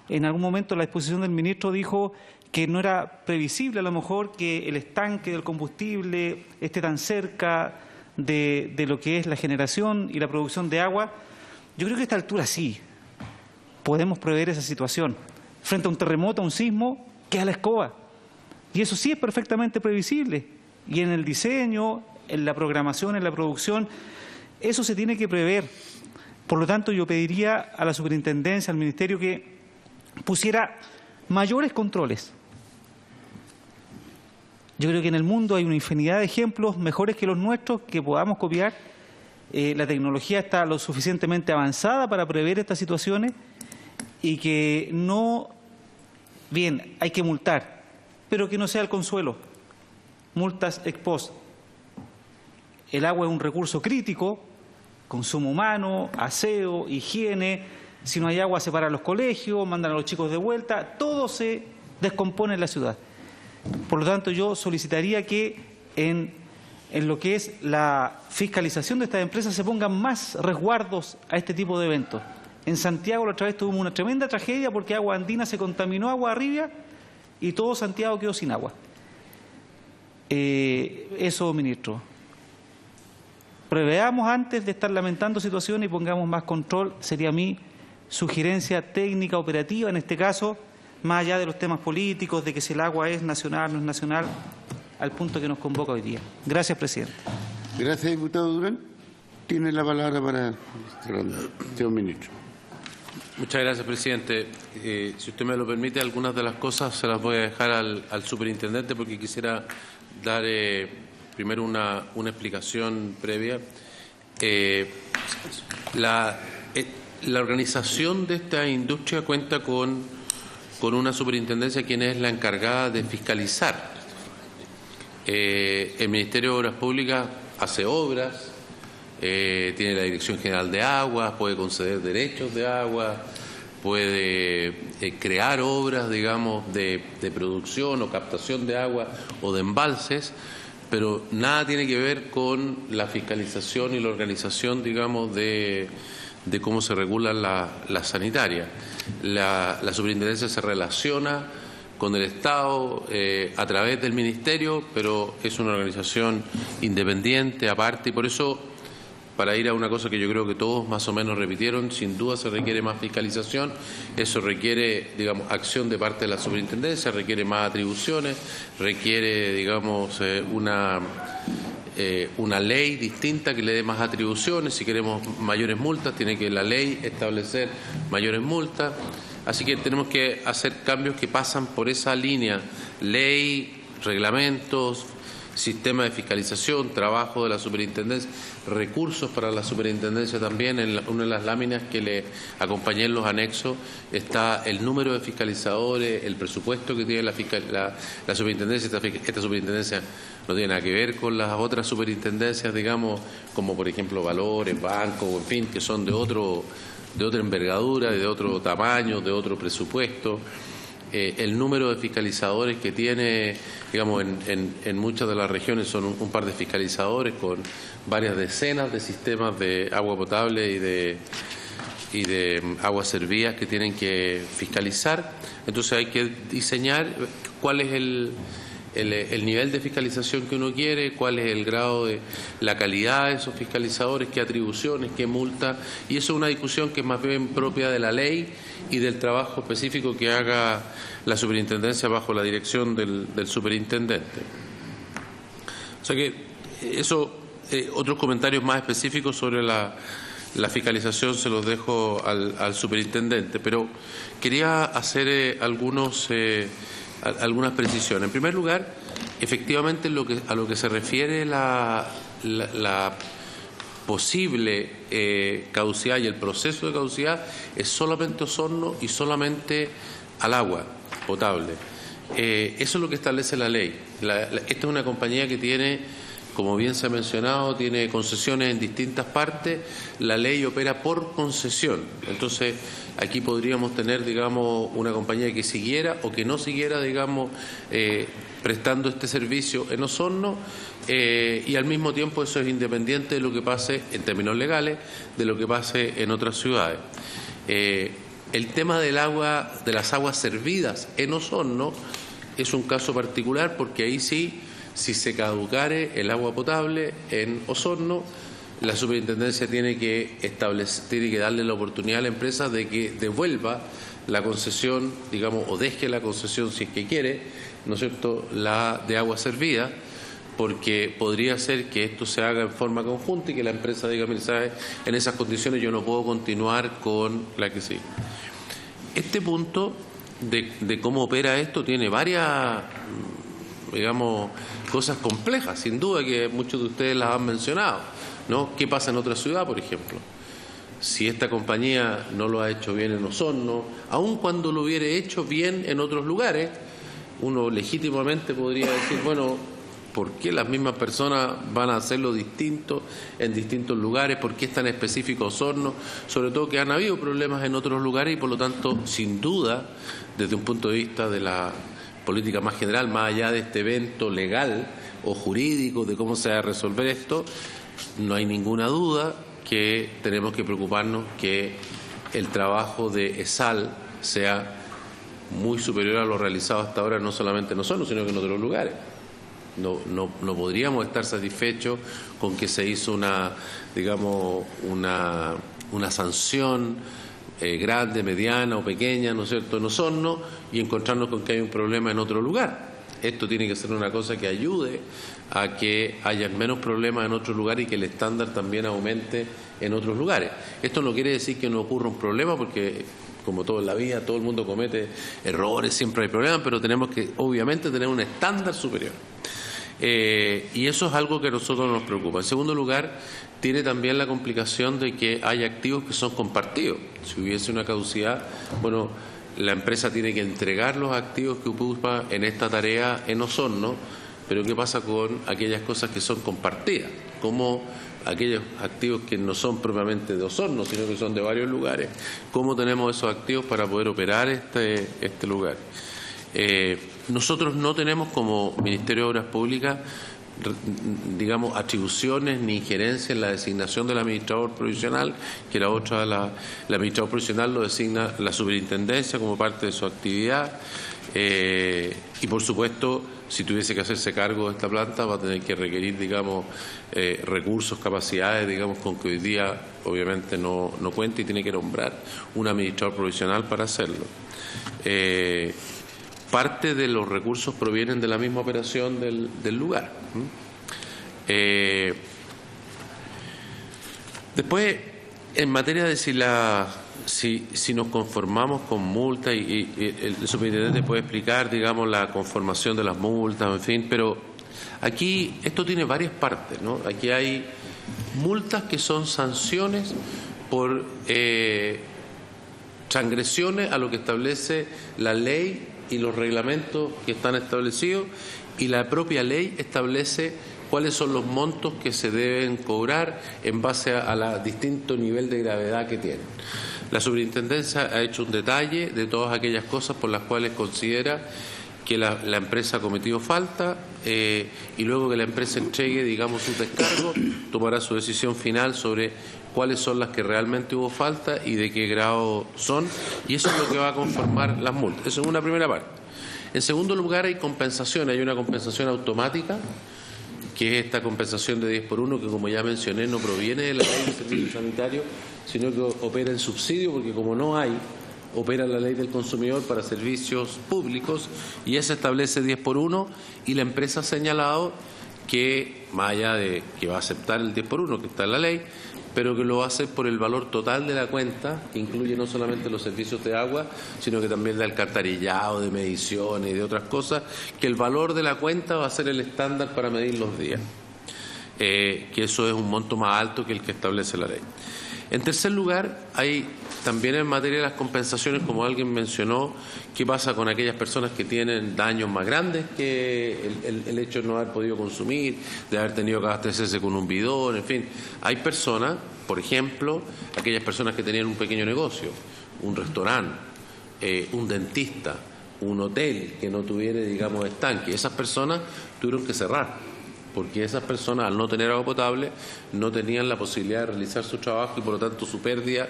En algún momento la exposición del ministro dijo que no era previsible a lo mejor que el estanque del combustible esté tan cerca de lo que es la generación y la producción de agua. Yo creo que a esta altura sí podemos prever esa situación. Frente a un terremoto, a un sismo, queda la escoba. Y eso sí es perfectamente previsible. Y en el diseño, en la programación, en la producción, eso se tiene que prever. Por lo tanto, yo pediría a la superintendencia, al ministerio, que pusiera mayores controles. Yo creo que en el mundo hay una infinidad de ejemplos mejores que los nuestros que podamos copiar. La tecnología está lo suficientemente avanzada para prever estas situaciones y que no, bien, hay que multar, pero que no sea el consuelo. Multas ex post. El agua es un recurso crítico, consumo humano, aseo, higiene. Si no hay agua se paran los colegios, mandan a los chicos de vuelta, todo se descompone en la ciudad. Por lo tanto, yo solicitaría que en lo que es la fiscalización de estas empresas se pongan más resguardos a este tipo de eventos. En Santiago la otra vez tuvimos una tremenda tragedia porque Agua Andina se contaminó agua arriba y todo Santiago quedó sin agua. Eso, ministro. Preveamos antes de estar lamentando situaciones y pongamos más control, sería mi sugerencia técnica, operativa en este caso, más allá de los temas políticos, de que si el agua es nacional, no es nacional, al punto que nos convoca hoy día. Gracias, presidente. Gracias, diputado Durán. Tiene la palabra para el señor ministro. Muchas gracias, presidente. Si usted me lo permite, algunas de las cosas se las voy a dejar al superintendente porque quisiera dar primero una explicación previa. La organización de esta industria cuenta con una superintendencia quien es la encargada de fiscalizar. El Ministerio de Obras Públicas hace obras, tiene la Dirección General de Aguas, puede conceder derechos de agua, puede crear obras, digamos, de producción o captación de agua o de embalses, pero nada tiene que ver con la fiscalización y la organización, digamos, de cómo se regula la sanitaria. La superintendencia se relaciona con el Estado a través del Ministerio, pero es una organización independiente, aparte, y por eso, para ir a una cosa que yo creo que todos más o menos repitieron, sin duda se requiere más fiscalización, eso requiere, digamos, acción de parte de la superintendencia, requiere más atribuciones, requiere, digamos, una ley distinta que le dé más atribuciones. Si queremos mayores multas, tiene que la ley establecer mayores multas. Así que tenemos que hacer cambios que pasan por esa línea: ley, reglamentos, sistema de fiscalización, trabajo de la superintendencia, recursos para la superintendencia también. En una de las láminas que le acompañé en los anexos está el número de fiscalizadores, el presupuesto que tiene la superintendencia. Esta superintendencia no tiene nada que ver con las otras superintendencias, digamos, como por ejemplo Valores, bancos, en fin, que son de otra envergadura, de otro tamaño, de otro presupuesto. El número de fiscalizadores que tiene, digamos, en muchas de las regiones son un par de fiscalizadores con varias decenas de sistemas de agua potable y de aguas servidas que tienen que fiscalizar. Entonces hay que diseñar cuál es el nivel de fiscalización que uno quiere, cuál es el grado de la calidad de esos fiscalizadores, qué atribuciones, qué multa, y eso es una discusión que es más bien propia de la ley y del trabajo específico que haga la superintendencia bajo la dirección del superintendente. O sea que eso, otros comentarios más específicos sobre la fiscalización se los dejo al superintendente, pero quería hacer algunas precisiones. En primer lugar, efectivamente, a lo que se refiere la posible caducidad y el proceso de caducidad es solamente Osorno y solamente al agua potable. Eso es lo que establece la ley. Esta es una compañía que tiene, como bien se ha mencionado, tiene concesiones en distintas partes. La ley opera por concesión. Entonces, aquí podríamos tener, digamos, una compañía que siguiera o que no siguiera, digamos, prestando este servicio en Osorno, y al mismo tiempo eso es independiente de lo que pase en términos legales, de lo que pase en otras ciudades. El tema del agua, de las aguas servidas en Osorno es un caso particular, porque ahí sí, si se caducare el agua potable en Osorno, la superintendencia tiene que darle la oportunidad a la empresa de que devuelva la concesión, digamos, o deje la concesión si es que quiere, ¿no es cierto?, la de agua servida, porque podría ser que esto se haga en forma conjunta y que la empresa diga, mira, ¿sabes?, en esas condiciones yo no puedo continuar con la que sí. Este punto de cómo opera esto tiene varias, digamos, cosas complejas, sin duda, que muchos de ustedes las han mencionado, ¿no? ¿Qué pasa en otra ciudad, por ejemplo? Si esta compañía no lo ha hecho bien en Osorno, aun cuando lo hubiera hecho bien en otros lugares, uno legítimamente podría decir, bueno, ¿por qué las mismas personas van a hacerlo distinto en distintos lugares? ¿Por qué es tan específico Osorno? Sobre todo que han habido problemas en otros lugares y, por lo tanto, sin duda, desde un punto de vista de la política más general, más allá de este evento legal o jurídico de cómo se va a resolver esto, no hay ninguna duda que tenemos que preocuparnos que el trabajo de ESAL sea muy superior a lo realizado hasta ahora, no solamente en Osorno, sino que en otros lugares. No podríamos estar satisfechos con que se hizo una sanción grande, mediana o pequeña, ¿no es cierto?, en Osorno, y encontrarnos con que hay un problema en otro lugar. Esto tiene que ser una cosa que ayude a que haya menos problemas en otros lugares y que el estándar también aumente en otros lugares. Esto no quiere decir que no ocurra un problema, porque como todo en la vida, todo el mundo comete errores, siempre hay problemas, pero tenemos que obviamente tener un estándar superior. Y eso es algo que a nosotros nos preocupa. En segundo lugar, tiene también la complicación de que hay activos que son compartidos. Si hubiese una caducidad, bueno, la empresa tiene que entregar los activos que ocupa en esta tarea en Osorno, pero ¿qué pasa con aquellas cosas que son compartidas? Como aquellos activos que no son propiamente de Osorno, sino que son de varios lugares, cómo tenemos esos activos para poder operar este lugar. Nosotros no tenemos como Ministerio de Obras Públicas, digamos, atribuciones ni injerencia en la designación del administrador provisional, que la otra, el administrador provisional lo designa la superintendencia como parte de su actividad. Y por supuesto, si tuviese que hacerse cargo de esta planta, va a tener que requerir, digamos, recursos, capacidades, digamos, con que hoy día obviamente no cuenta, y tiene que nombrar un administrador provisional para hacerlo. Parte de los recursos provienen de la misma operación del lugar. Después, en materia de si nos conformamos con multas, y el superintendente puede explicar, digamos, la conformación de las multas, en fin, pero aquí esto tiene varias partes, ¿no? Aquí hay multas que son sanciones por transgresiones a lo que establece la ley y los reglamentos que están establecidos, y la propia ley establece cuáles son los montos que se deben cobrar en base a distinto nivel de gravedad que tienen. La superintendencia ha hecho un detalle de todas aquellas cosas por las cuales considera que la empresa ha cometido falta, y luego que la empresa entregue, digamos, sus descargos, tomará su decisión final sobre cuáles son las que realmente hubo falta y de qué grado son, y eso es lo que va a conformar las multas. Eso es una primera parte. En segundo lugar, hay compensación. Hay una compensación automática, que es esta compensación de 10 por 1, que, como ya mencioné, no proviene de la ley de servicios sanitarios, sino que opera en subsidio, porque como no hay, opera la ley del consumidor para servicios públicos, y esa establece 10 por 1, y la empresa ha señalado que, más allá de que va a aceptar el 10 por 1 que está en la ley, pero que lo hace por el valor total de la cuenta, que incluye no solamente los servicios de agua, sino que también de alcantarillado, de mediciones y de otras cosas, que el valor de la cuenta va a ser el estándar para medir los días, que eso es un monto más alto que el que establece la ley. En tercer lugar, hay también en materia de las compensaciones, como alguien mencionó, qué pasa con aquellas personas que tienen daños más grandes que el hecho de no haber podido consumir, de haber tenido que abastecerse con un bidón, en fin. Hay personas, por ejemplo, aquellas personas que tenían un pequeño negocio, un restaurante, un dentista, un hotel que no tuviera, digamos, estanque. Esas personas tuvieron que cerrar, porque esas personas, al no tener agua potable, no tenían la posibilidad de realizar su trabajo, y por lo tanto su pérdida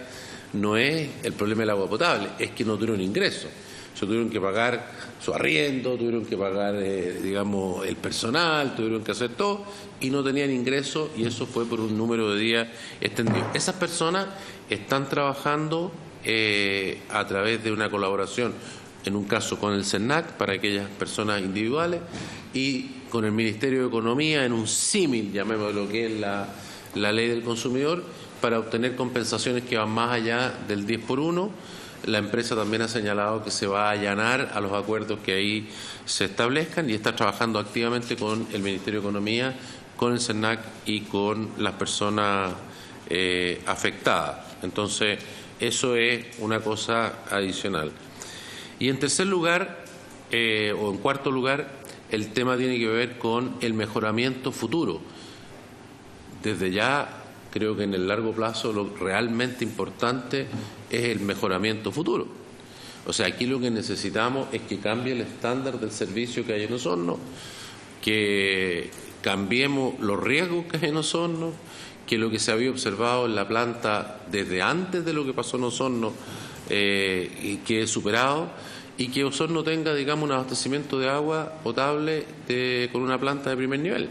no es el problema del agua potable, es que no tuvieron ingresos. Tuvieron que pagar su arriendo, tuvieron que pagar, digamos, el personal, tuvieron que hacer todo, y no tenían ingresos, y eso fue por un número de días extendido. Esas personas están trabajando a través de una colaboración, en un caso con el CERNAC, para aquellas personas individuales, y con el Ministerio de Economía, en un símil, llamémoslo, que es la ley del consumidor, para obtener compensaciones que van más allá del 10 por 1. La empresa también ha señalado que se va a allanar a los acuerdos que ahí se establezcan, y está trabajando activamente con el Ministerio de Economía, con el CERNAC y con las personas afectadas. Entonces, eso es una cosa adicional. Y en tercer lugar, o en cuarto lugar, el tema tiene que ver con el mejoramiento futuro. Desde ya, creo que en el largo plazo lo realmente importante es el mejoramiento futuro. O sea, aquí lo que necesitamos es que cambie el estándar del servicio que hay en Osorno, que cambiemos los riesgos que hay en Osorno, que lo que se había observado en la planta desde antes de lo que pasó en Osorno y que es superado, y que Osorno tenga, digamos, un abastecimiento de agua potable con una planta de primer nivel.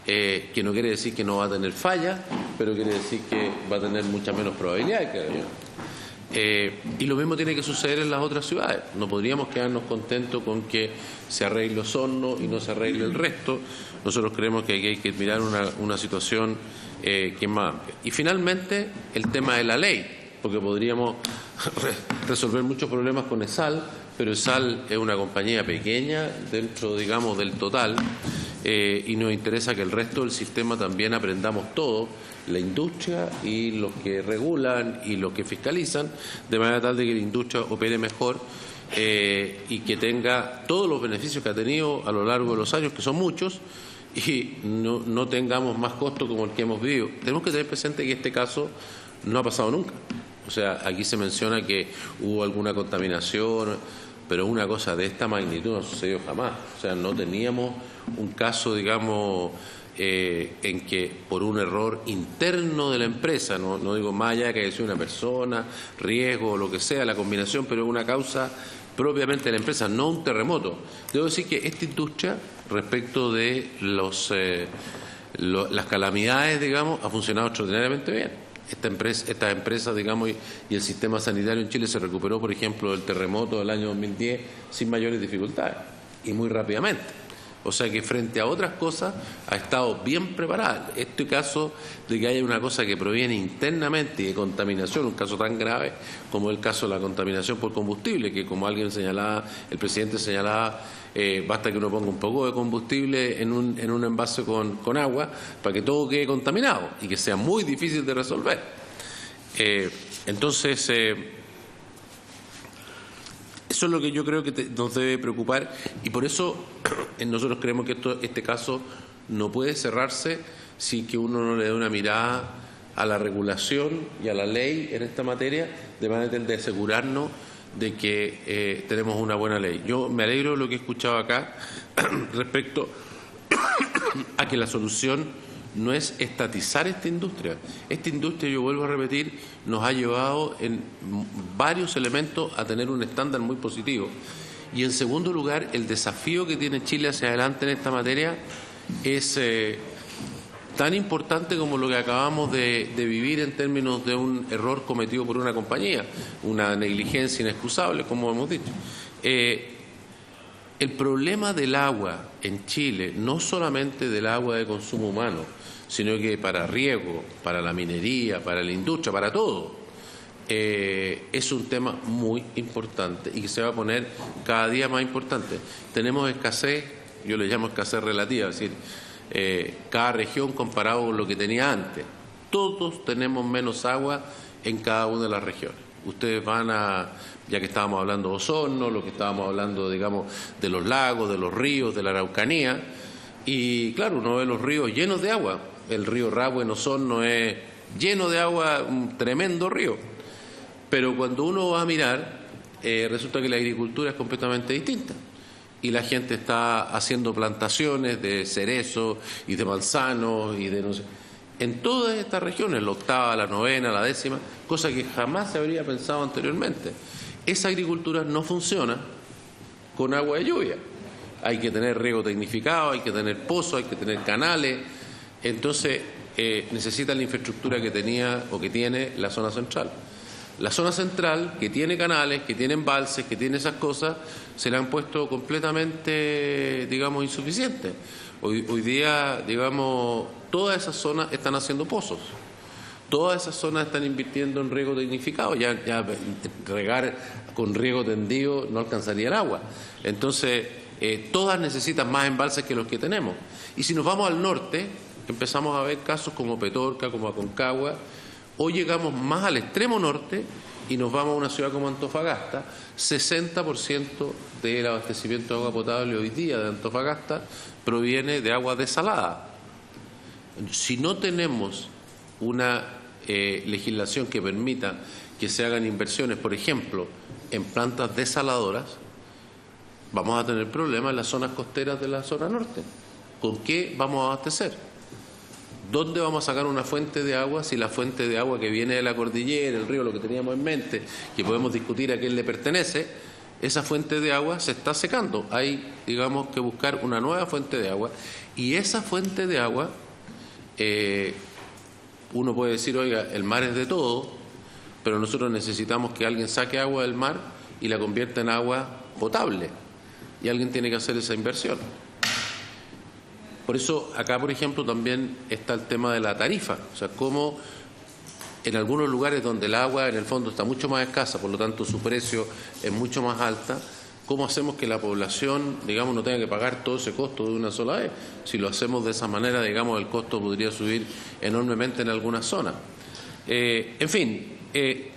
Que no quiere decir que no va a tener fallas, pero quiere decir que va a tener muchas menos probabilidades, creo yo. Y lo mismo tiene que suceder en las otras ciudades. No podríamos quedarnos contentos con que se arregle Osorno y no se arregle el resto. Nosotros creemos que aquí hay que mirar una situación que es más amplia. Y finalmente, el tema de la ley, porque podríamos resolver muchos problemas con ESAL, pero ESAL es una compañía pequeña dentro, digamos, del total, y nos interesa que el resto del sistema también aprendamos todo, la industria y los que regulan y los que fiscalizan, de manera tal de que la industria opere mejor y que tenga todos los beneficios que ha tenido a lo largo de los años, que son muchos, y no tengamos más costos como el que hemos vivido. Tenemos que tener presente que este caso no ha pasado nunca. O sea, aquí se menciona que hubo alguna contaminación, pero una cosa de esta magnitud no sucedió jamás. O sea, no teníamos un caso, digamos, en que por un error interno de la empresa, no digo más allá de que haya sido una persona, riesgo o lo que sea, la combinación, pero una causa propiamente de la empresa, no un terremoto. Debo decir que esta industria, respecto de las calamidades, digamos, ha funcionado extraordinariamente bien. Esta empresa, digamos, y el sistema sanitario en Chile se recuperó, por ejemplo, del terremoto del año 2010 sin mayores dificultades y muy rápidamente. O sea que frente a otras cosas ha estado bien preparada. Este caso de que haya una cosa que proviene internamente y de contaminación, un caso tan grave como el caso de la contaminación por combustible, que como alguien señalaba, el presidente señalaba, basta que uno ponga un poco de combustible en un envase con agua para que todo quede contaminado y que sea muy difícil de resolver. Entonces, eso es lo que yo creo que nos debe preocupar y por eso nosotros creemos que este caso no puede cerrarse sin que uno no le dé una mirada a la regulación y a la ley en esta materia, de manera de asegurarnos de que tenemos una buena ley. Yo me alegro de lo que he escuchado acá respecto a que la solución no es estatizar esta industria. Esta industria, yo vuelvo a repetir, nos ha llevado en varios elementos a tener un estándar muy positivo. Y en segundo lugar, el desafío que tiene Chile hacia adelante en esta materia es tan importante como lo que acabamos de vivir en términos de un error cometido por una compañía, una negligencia inexcusable, como hemos dicho. El problema del agua en Chile, no solamente del agua de consumo humano, sino que para riego, para la minería, para la industria, para todo, es un tema muy importante y que se va a poner cada día más importante. Tenemos escasez, yo le llamo escasez relativa, es decir, cada región comparado con lo que tenía antes. Todos tenemos menos agua en cada una de las regiones. Ustedes van ya que estábamos hablando de Osorno, lo que estábamos hablando, digamos, de los lagos, de los ríos, de la Araucanía, y claro, uno ve los ríos llenos de agua. El río Rahue en Osorno es lleno de agua, un tremendo río. Pero cuando uno va a mirar, resulta que la agricultura es completamente distinta. Y la gente está haciendo plantaciones de cerezo y de manzanos y de no sé. En todas estas regiones, la octava, la novena, la décima, cosa que jamás se habría pensado anteriormente. Esa agricultura no funciona con agua de lluvia. Hay que tener riego tecnificado, hay que tener pozos, hay que tener canales. Entonces, necesita la infraestructura que tenía o que tiene la zona central. La zona central, que tiene canales, que tiene embalses, que tiene esas cosas, se le han puesto completamente, digamos, insuficientes. Hoy día, digamos, todas esas zonas están haciendo pozos. Todas esas zonas están invirtiendo en riego tecnificado. Ya regar con riego tendido no alcanzaría el agua. Entonces, todas necesitan más embalses que los que tenemos. Y si nos vamos al norte, empezamos a ver casos como Petorca, como Aconcagua. Hoy llegamos más al extremo norte y nos vamos a una ciudad como Antofagasta. 60% del abastecimiento de agua potable hoy día de Antofagasta proviene de agua desalada. Si no tenemos una legislación que permita que se hagan inversiones, por ejemplo, en plantas desaladoras, vamos a tener problemas en las zonas costeras de la zona norte. ¿Con qué vamos a abastecer? ¿Dónde vamos a sacar una fuente de agua si la fuente de agua que viene de la cordillera, el río, lo que teníamos en mente, que podemos discutir a quién le pertenece, esa fuente de agua se está secando? Hay, digamos, que buscar una nueva fuente de agua y esa fuente de agua, uno puede decir, oiga, el mar es de todo, pero nosotros necesitamos que alguien saque agua del mar y la convierta en agua potable y alguien tiene que hacer esa inversión. Por eso acá, por ejemplo, también está el tema de la tarifa, o sea, cómo en algunos lugares donde el agua en el fondo está mucho más escasa, por lo tanto su precio es mucho más alta, ¿cómo hacemos que la población, digamos, no tenga que pagar todo ese costo de una sola vez? Si lo hacemos de esa manera, digamos, el costo podría subir enormemente en algunas zonas. En fin,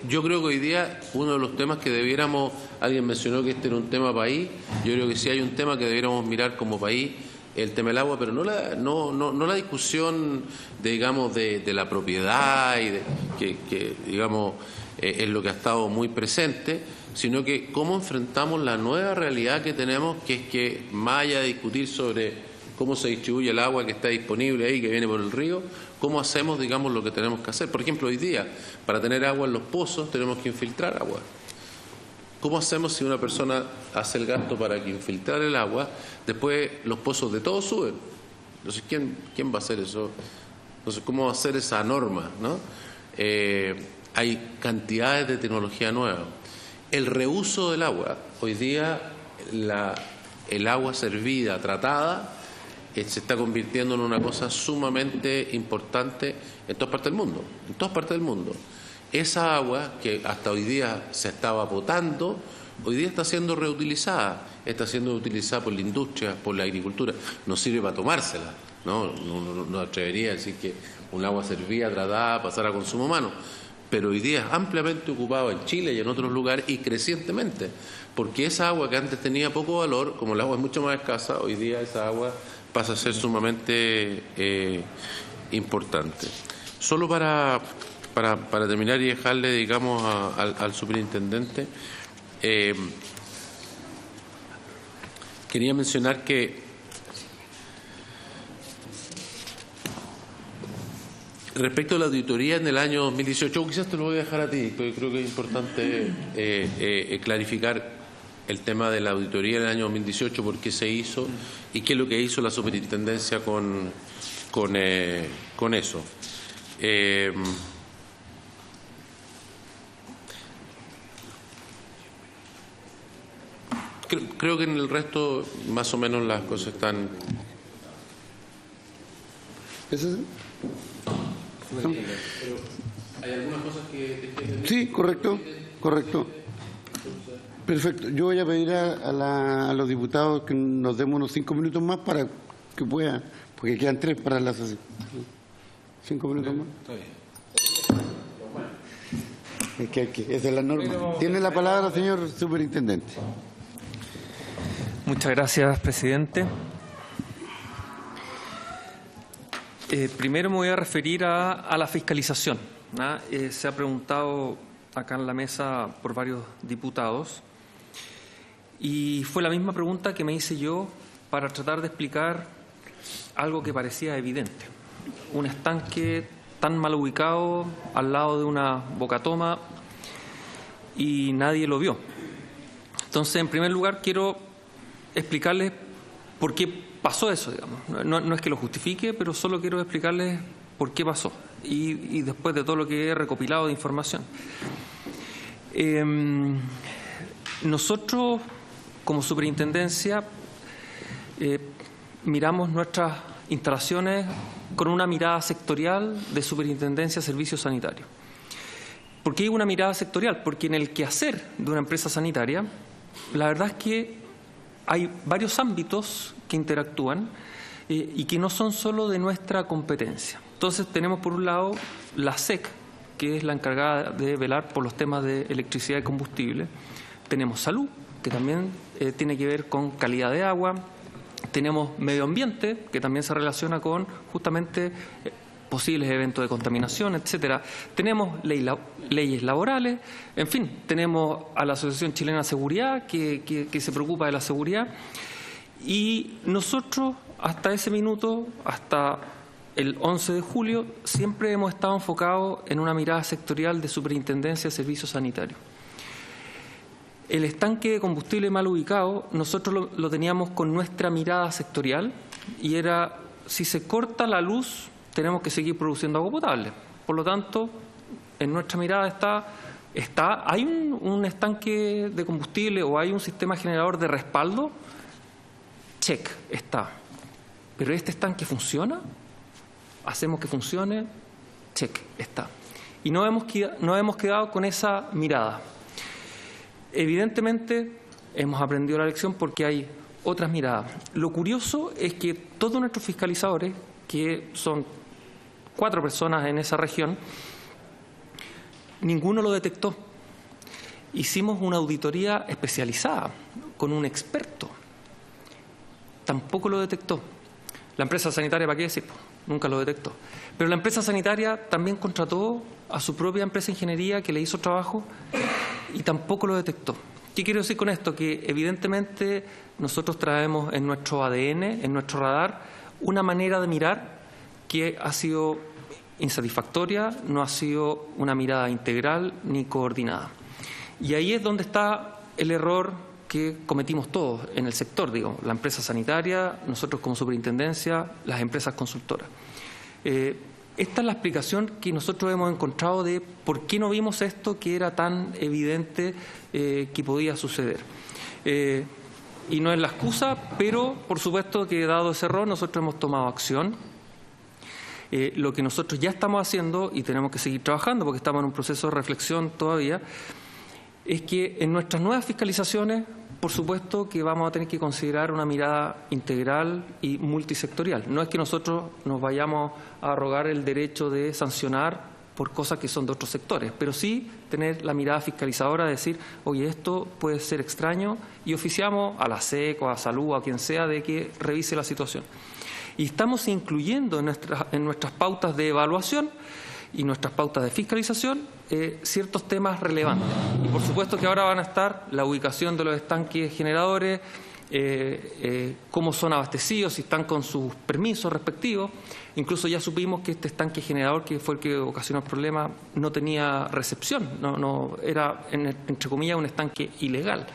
yo creo que hoy día uno de los temas que debiéramos, alguien mencionó que este era un tema país, yo creo que si hay un tema que debiéramos mirar como país, el tema del agua, pero no la discusión, digamos, de la propiedad y que digamos, es lo que ha estado muy presente, sino que cómo enfrentamos la nueva realidad que tenemos, que es que más allá de discutir sobre cómo se distribuye el agua que está disponible ahí, que viene por el río, cómo hacemos, digamos, lo que tenemos que hacer. Por ejemplo, hoy día, para tener agua en los pozos, tenemos que infiltrar agua. ¿Cómo hacemos si una persona hace el gasto para que infiltrar el agua? Después los pozos de todos suben. Entonces, ¿quién va a hacer eso? Entonces, ¿cómo va a hacer esa norma, ¿no? Hay cantidades de tecnología nueva. El reuso del agua. Hoy día el agua servida, tratada, se está convirtiendo en una cosa sumamente importante en todas partes del mundo. En todas partes del mundo. Esa agua que hasta hoy día se estaba botando, hoy día está siendo reutilizada. Está siendo utilizada por la industria, por la agricultura. No sirve para tomársela. No atrevería a decir que un agua servida, tratada, pasara a consumo humano. Pero hoy día es ampliamente ocupado en Chile y en otros lugares y crecientemente. Porque esa agua que antes tenía poco valor, como el agua es mucho más escasa, hoy día esa agua pasa a ser sumamente importante. Solo para terminar y dejarle, digamos, al superintendente, quería mencionar que respecto a la auditoría en el año 2018, quizás te lo voy a dejar a ti, porque creo que es importante clarificar el tema de la auditoría en el año 2018, por qué se hizo y qué es lo que hizo la superintendencia con eso. Creo que en el resto más o menos las cosas están... ¿Eso sí? ¿Hay algunas cosas que... Sí, correcto. Perfecto. Yo voy a pedir a los diputados que nos demos unos 5 minutos más para que puedan, porque quedan 3 para la sesión. 5 minutos más. Es que esa es la norma. Tiene la palabra, señor superintendente. Muchas gracias, presidente. Primero me voy a referir a la fiscalización. Se ha preguntado acá en la mesa por varios diputados y fue la misma pregunta que me hice yo para tratar de explicar algo que parecía evidente. Un estanque tan mal ubicado al lado de una bocatoma y nadie lo vio. Entonces, en primer lugar, quiero explicarles por qué pasó eso, digamos. No es que lo justifique, pero solo quiero explicarles por qué pasó y después de todo lo que he recopilado de información. Nosotros, como superintendencia, miramos nuestras instalaciones con una mirada sectorial de superintendencia de servicios sanitarios. ¿Por qué digo una mirada sectorial? Porque en el quehacer de una empresa sanitaria, la verdad es que hay varios ámbitos que interactúan y que no son solo de nuestra competencia. Entonces tenemos por un lado la SEC, que es la encargada de velar por los temas de electricidad y combustible. Tenemos salud, que también tiene que ver con calidad de agua. Tenemos medio ambiente, que también se relaciona con justamente posibles eventos de contaminación, etcétera. Tenemos leyes laborales, en fin, tenemos a la Asociación Chilena de Seguridad, que se preocupa de la seguridad. Y nosotros, hasta ese minuto, hasta el 11 de julio, siempre hemos estado enfocados en una mirada sectorial de superintendencia de servicios sanitarios. El estanque de combustible mal ubicado, nosotros lo teníamos con nuestra mirada sectorial y era, si se corta la luz, tenemos que seguir produciendo agua potable. Por lo tanto, en nuestra mirada ¿hay un estanque de combustible o hay un sistema generador de respaldo? Check, está. ¿Pero este estanque funciona? ¿Hacemos que funcione? Check, está. Y no hemos quedado con esa mirada. Evidentemente, hemos aprendido la lección porque hay otras miradas. Lo curioso es que todos nuestros fiscalizadores, que son 4 personas en esa región, ninguno lo detectó. Hicimos una auditoría especializada con un experto. Tampoco lo detectó. La empresa sanitaria, ¿para qué decir? Nunca lo detectó. Pero la empresa sanitaria también contrató a su propia empresa de ingeniería que le hizo trabajo y tampoco lo detectó. ¿Qué quiero decir con esto? Que evidentemente nosotros traemos en nuestro ADN, en nuestro radar, una manera de mirar que ha sido insatisfactoria, no ha sido una mirada integral ni coordinada. Y ahí es donde está el error que cometimos todos en el sector, digo, la empresa sanitaria, nosotros como superintendencia, las empresas consultoras. Esta es la explicación que nosotros hemos encontrado de por qué no vimos esto que era tan evidente que podía suceder. Y no es la excusa, pero por supuesto que dado ese error nosotros hemos tomado acción. Lo que nosotros ya estamos haciendo, y tenemos que seguir trabajando porque estamos en un proceso de reflexión todavía, es que en nuestras nuevas fiscalizaciones, por supuesto que vamos a tener que considerar una mirada integral y multisectorial. No es que nosotros nos vayamos a arrogar el derecho de sancionar por cosas que son de otros sectores, pero sí tener la mirada fiscalizadora de decir, oye, esto puede ser extraño, y oficiamos a la SECO, a Salud, a quien sea, de que revise la situación. Y estamos incluyendo en nuestras pautas de evaluación y nuestras pautas de fiscalización ciertos temas relevantes. Y por supuesto que ahora van a estar la ubicación de los estanques generadores, cómo son abastecidos, si están con sus permisos respectivos. Incluso ya supimos que este estanque generador, que fue el que ocasionó el problema, no tenía recepción, no era, entre comillas, un estanque ilegal.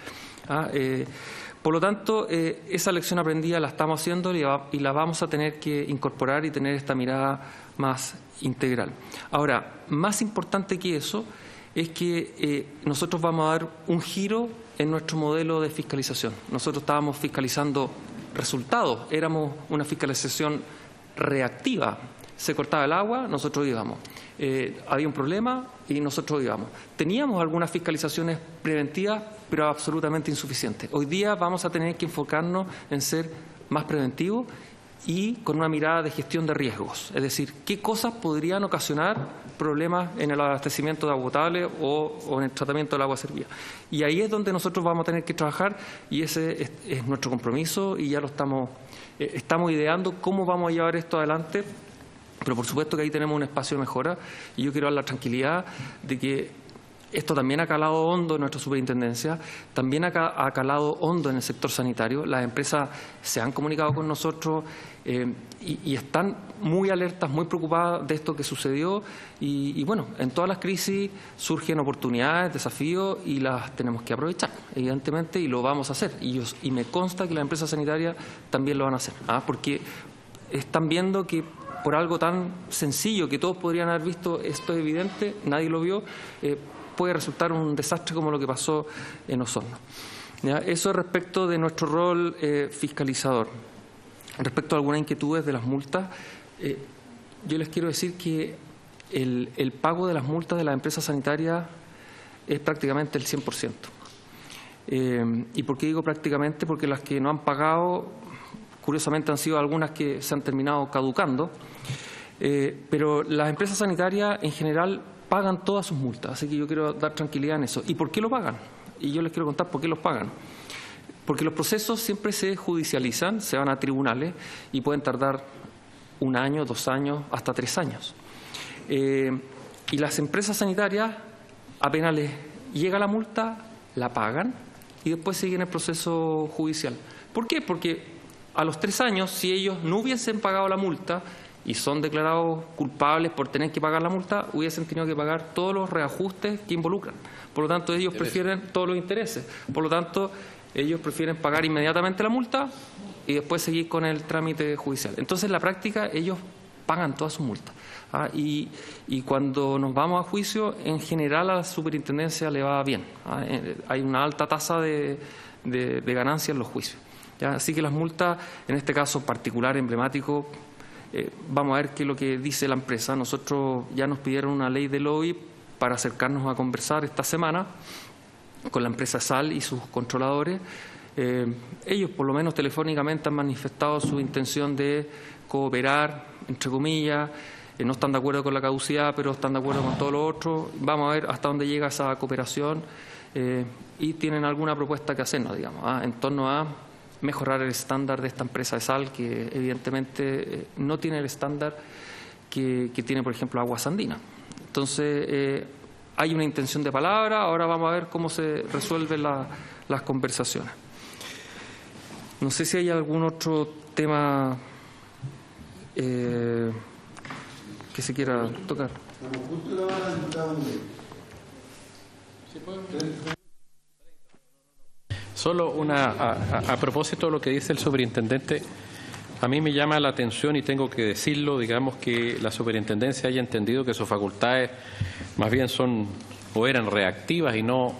Por lo tanto, esa lección aprendida la estamos haciendo y la vamos a tener que incorporar y tener esta mirada más integral. Ahora, más importante que eso es que nosotros vamos a dar un giro en nuestro modelo de fiscalización. Nosotros estábamos fiscalizando resultados, éramos una fiscalización reactiva. Se cortaba el agua, nosotros íbamos. Había un problema y nosotros íbamos. Teníamos algunas fiscalizaciones preventivas, pero absolutamente insuficientes. Hoy día vamos a tener que enfocarnos en ser más preventivos y con una mirada de gestión de riesgos. Es decir, qué cosas podrían ocasionar problemas en el abastecimiento de agua potable o en el tratamiento del agua servida. Y ahí es donde nosotros vamos a tener que trabajar, y ese es nuestro compromiso, y ya lo estamos ideando cómo vamos a llevar esto adelante. Pero por supuesto que ahí tenemos un espacio de mejora, y yo quiero dar la tranquilidad de que esto también ha calado hondo en nuestra superintendencia, también ha calado hondo en el sector sanitario. Las empresas se han comunicado con nosotros y están muy alertas, muy preocupadas de esto que sucedió. Y bueno, en todas las crisis surgen oportunidades, desafíos, y las tenemos que aprovechar, evidentemente, y lo vamos a hacer. Y me consta que las empresas sanitarias también lo van a hacer, porque están viendo que por algo tan sencillo que todos podrían haber visto, esto es evidente, nadie lo vio, puede resultar un desastre como lo que pasó en Osorno. ¿Ya? Eso respecto de nuestro rol fiscalizador. Respecto a algunas inquietudes de las multas, yo les quiero decir que el pago de las multas de las empresas sanitarias es prácticamente el 100%. ¿Y por qué digo prácticamente? Porque las que no han pagado, curiosamente, han sido algunas que se han terminado caducando, pero las empresas sanitarias en general pagan todas sus multas, así que yo quiero dar tranquilidad en eso. ¿Y por qué lo pagan? Y yo les quiero contar por qué los pagan. Porque los procesos siempre se judicializan, se van a tribunales y pueden tardar 1 año, 2 años, hasta 3 años. Y las empresas sanitarias, apenas les llega la multa, la pagan y después siguen el proceso judicial. ¿Por qué? Porque a los 3 años, si ellos no hubiesen pagado la multa y son declarados culpables por tener que pagar la multa, hubiesen tenido que pagar todos los reajustes que involucran. Por lo tanto, ellos prefieren todos los intereses. Por lo tanto, ellos prefieren pagar inmediatamente la multa y después seguir con el trámite judicial. Entonces, en la práctica, ellos pagan todas sus multas. Y cuando nos vamos a juicio, en general a la superintendencia le va bien. Hay una alta tasa de ganancia en los juicios. ¿Ya? Así que las multas, en este caso particular, emblemático, vamos a ver qué es lo que dice la empresa. Nosotros ya nos pidieron una ley de lobby para acercarnos a conversar esta semana con la empresa SAL y sus controladores. Ellos, por lo menos telefónicamente, han manifestado su intención de cooperar, entre comillas. No están de acuerdo con la caducidad, pero están de acuerdo con todo lo otro. Vamos a ver hasta dónde llega esa cooperación y tienen alguna propuesta que hacernos, digamos, en torno a mejorar el estándar de esta empresa de sal, que evidentemente no tiene el estándar que tiene, por ejemplo, Aguas Andinas. Entonces, hay una intención de palabra, ahora vamos a ver cómo se resuelven las conversaciones. No sé si hay algún otro tema que se quiera tocar. Solo a propósito de lo que dice el superintendente, a mí me llama la atención y tengo que decirlo, digamos, que la superintendencia haya entendido que sus facultades más bien son o eran reactivas y no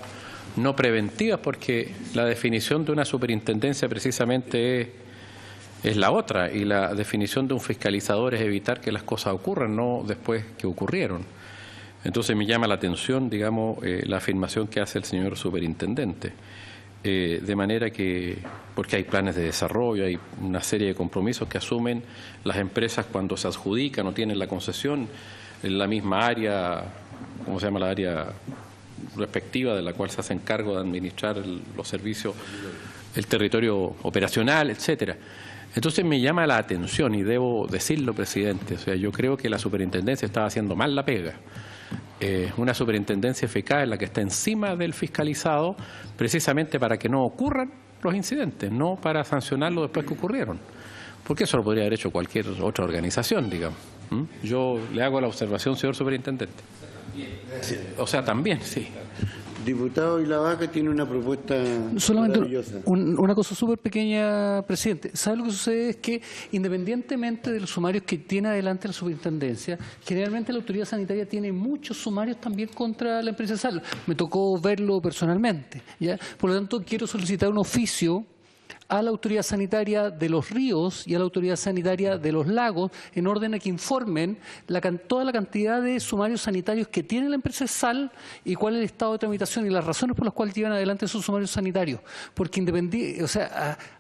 preventivas, porque la definición de una superintendencia precisamente es la otra, y la definición de un fiscalizador es evitar que las cosas ocurran, no después que ocurrieron. Entonces me llama la atención, digamos, la afirmación que hace el señor superintendente. De manera que, porque hay planes de desarrollo, hay una serie de compromisos que asumen las empresas cuando se adjudican o tienen la concesión en la misma área, ¿cómo se llama? La área respectiva de la cual se hacen cargo de administrar los servicios, el territorio operacional, etcétera. Entonces me llama la atención, y debo decirlo, presidente, o sea, yo creo que la superintendencia estaba haciendo mal la pega. Una superintendencia eficaz en la que está encima del fiscalizado, precisamente para que no ocurran los incidentes, no para sancionarlo después que ocurrieron. Porque eso lo podría haber hecho cualquier otra organización, digamos. Yo le hago la observación, señor superintendente. O sea, también, sí. Diputado Ilavaca tiene una propuesta solamente maravillosa. Una cosa súper pequeña, presidente. ¿Sabe lo que sucede? Es que independientemente de los sumarios que tiene adelante la superintendencia, generalmente la autoridad sanitaria tiene muchos sumarios también contra la empresa de sal. Me tocó verlo personalmente, ¿ya? Por lo tanto, quiero solicitar un oficio a la autoridad sanitaria de los ríos y a la autoridad sanitaria de los lagos, en orden a que informen toda la cantidad de sumarios sanitarios que tiene la empresa de sal y cuál es el estado de tramitación y las razones por las cuales llevan adelante esos sumarios sanitarios. Porque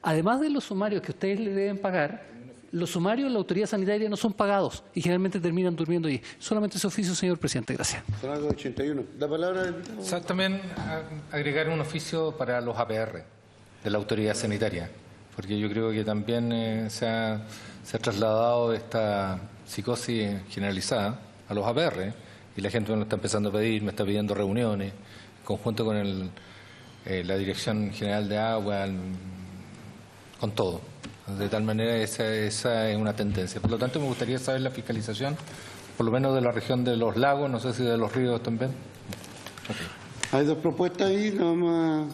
además de los sumarios que ustedes le deben pagar, los sumarios de la autoridad sanitaria no son pagados y generalmente terminan durmiendo allí. Solamente ese oficio, señor presidente. Gracias. Son algo 81. La palabra del diputado. También agregar un oficio para los APR de la autoridad sanitaria, porque yo creo que también se ha trasladado esta psicosis generalizada a los APR, y la gente me lo está empezando a pedir, me está pidiendo reuniones, en conjunto con la Dirección General de Agua, con todo. De tal manera, esa es una tendencia. Por lo tanto, me gustaría saber la fiscalización, por lo menos de la región de los lagos, no sé si de los ríos también. Hay dos propuestas ahí, nada más.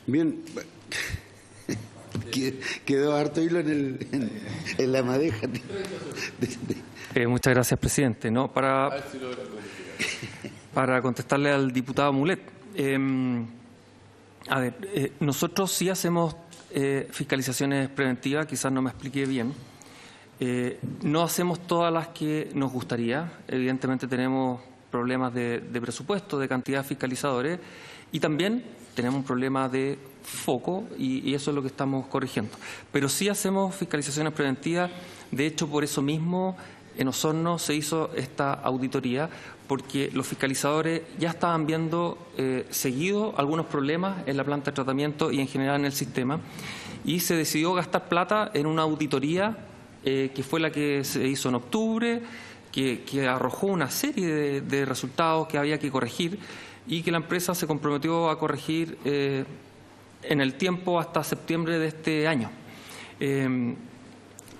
Bien, quedó harto hilo en la madeja. Muchas gracias, presidente. ¿No? Para contestarle al diputado Mulet. Nosotros sí hacemos fiscalizaciones preventivas, quizás no me expliqué bien. No hacemos todas las que nos gustaría. Evidentemente tenemos problemas de presupuesto, de cantidad de fiscalizadores, y también tenemos un problema de foco, y eso es lo que estamos corrigiendo. Pero sí hacemos fiscalizaciones preventivas. De hecho, por eso mismo en Osorno se hizo esta auditoría, porque los fiscalizadores ya estaban viendo seguido algunos problemas en la planta de tratamiento y en general en el sistema, y se decidió gastar plata en una auditoría que fue la que se hizo en octubre, que arrojó una serie de resultados que había que corregir, y que la empresa se comprometió a corregir en el tiempo hasta septiembre de este año.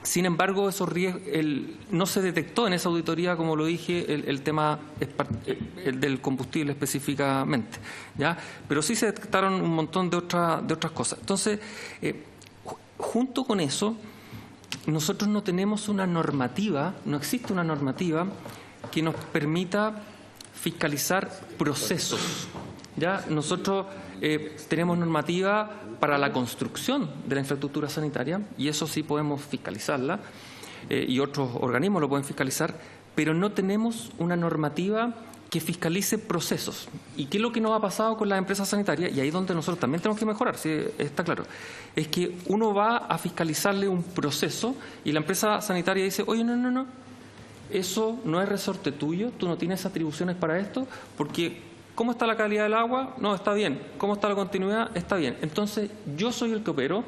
Sin embargo, esos riesgos, no se detectó en esa auditoría, como lo dije, el tema del combustible específicamente, ¿ya? Pero sí se detectaron un montón de otras cosas. Entonces, junto con eso, nosotros no tenemos una normativa, no existe una normativa que nos permita fiscalizar procesos. Ya nosotros tenemos normativa para la construcción de la infraestructura sanitaria, y eso sí podemos fiscalizarla, y otros organismos lo pueden fiscalizar, pero no tenemos una normativa que fiscalice procesos. ¿Y qué es lo que nos ha pasado con las empresas sanitarias? Y ahí es donde nosotros también tenemos que mejorar, sí, está claro. Es que uno va a fiscalizarle un proceso y la empresa sanitaria dice, oye, no, eso no es resorte tuyo, tú no tienes atribuciones para esto, porque ¿Cómo está la calidad del agua? No, está bien. ¿Cómo está la continuidad? Está bien. Entonces, yo soy el que opero,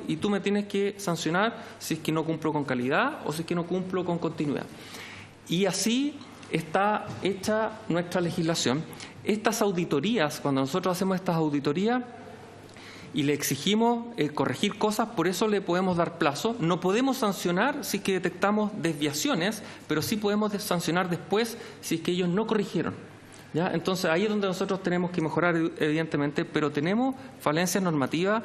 y tú me tienes que sancionar si es que no cumplo con calidad o si es que no cumplo con continuidad. Y así está hecha nuestra legislación. Estas auditorías, cuando nosotros hacemos estas auditorías y le exigimos corregir cosas, por eso le podemos dar plazo. No podemos sancionar si es que detectamos desviaciones, pero sí podemos sancionar después si es que ellos no corrigieron. ¿Ya? Entonces, ahí es donde nosotros tenemos que mejorar, evidentemente, pero tenemos falencias normativas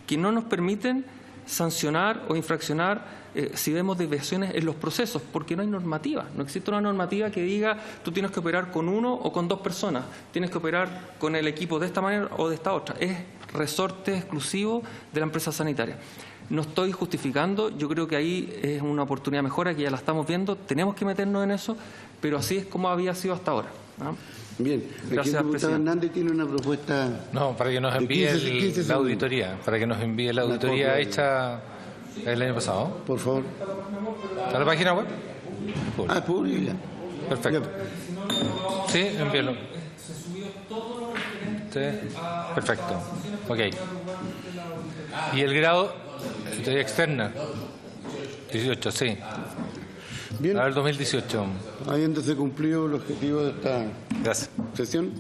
que no nos permiten sancionar o infraccionar si vemos desviaciones en los procesos, porque no hay normativa. No existe una normativa que diga tú tienes que operar con 1 o con 2 personas, tienes que operar con el equipo de esta manera o de esta otra. Es resorte exclusivo de la empresa sanitaria. No estoy justificando, yo creo que ahí es una oportunidad de mejora que ya la estamos viendo, tenemos que meternos en eso, pero así es como había sido hasta ahora, ¿no? Bien, Gracias, el diputado presidente. Hernández tiene una propuesta. No, para que nos envíe 15 la auditoría, copia. Hecha el año pasado. Por favor. ¿Está en la página web? Ah, pública. Perfecto. Sí, envíelo. Sí, perfecto. Ok. ¿Y el grado de externa? 18, sí. Bien, A ver, 2018. habiéndose cumplido el objetivo de esta Gracias. sesión.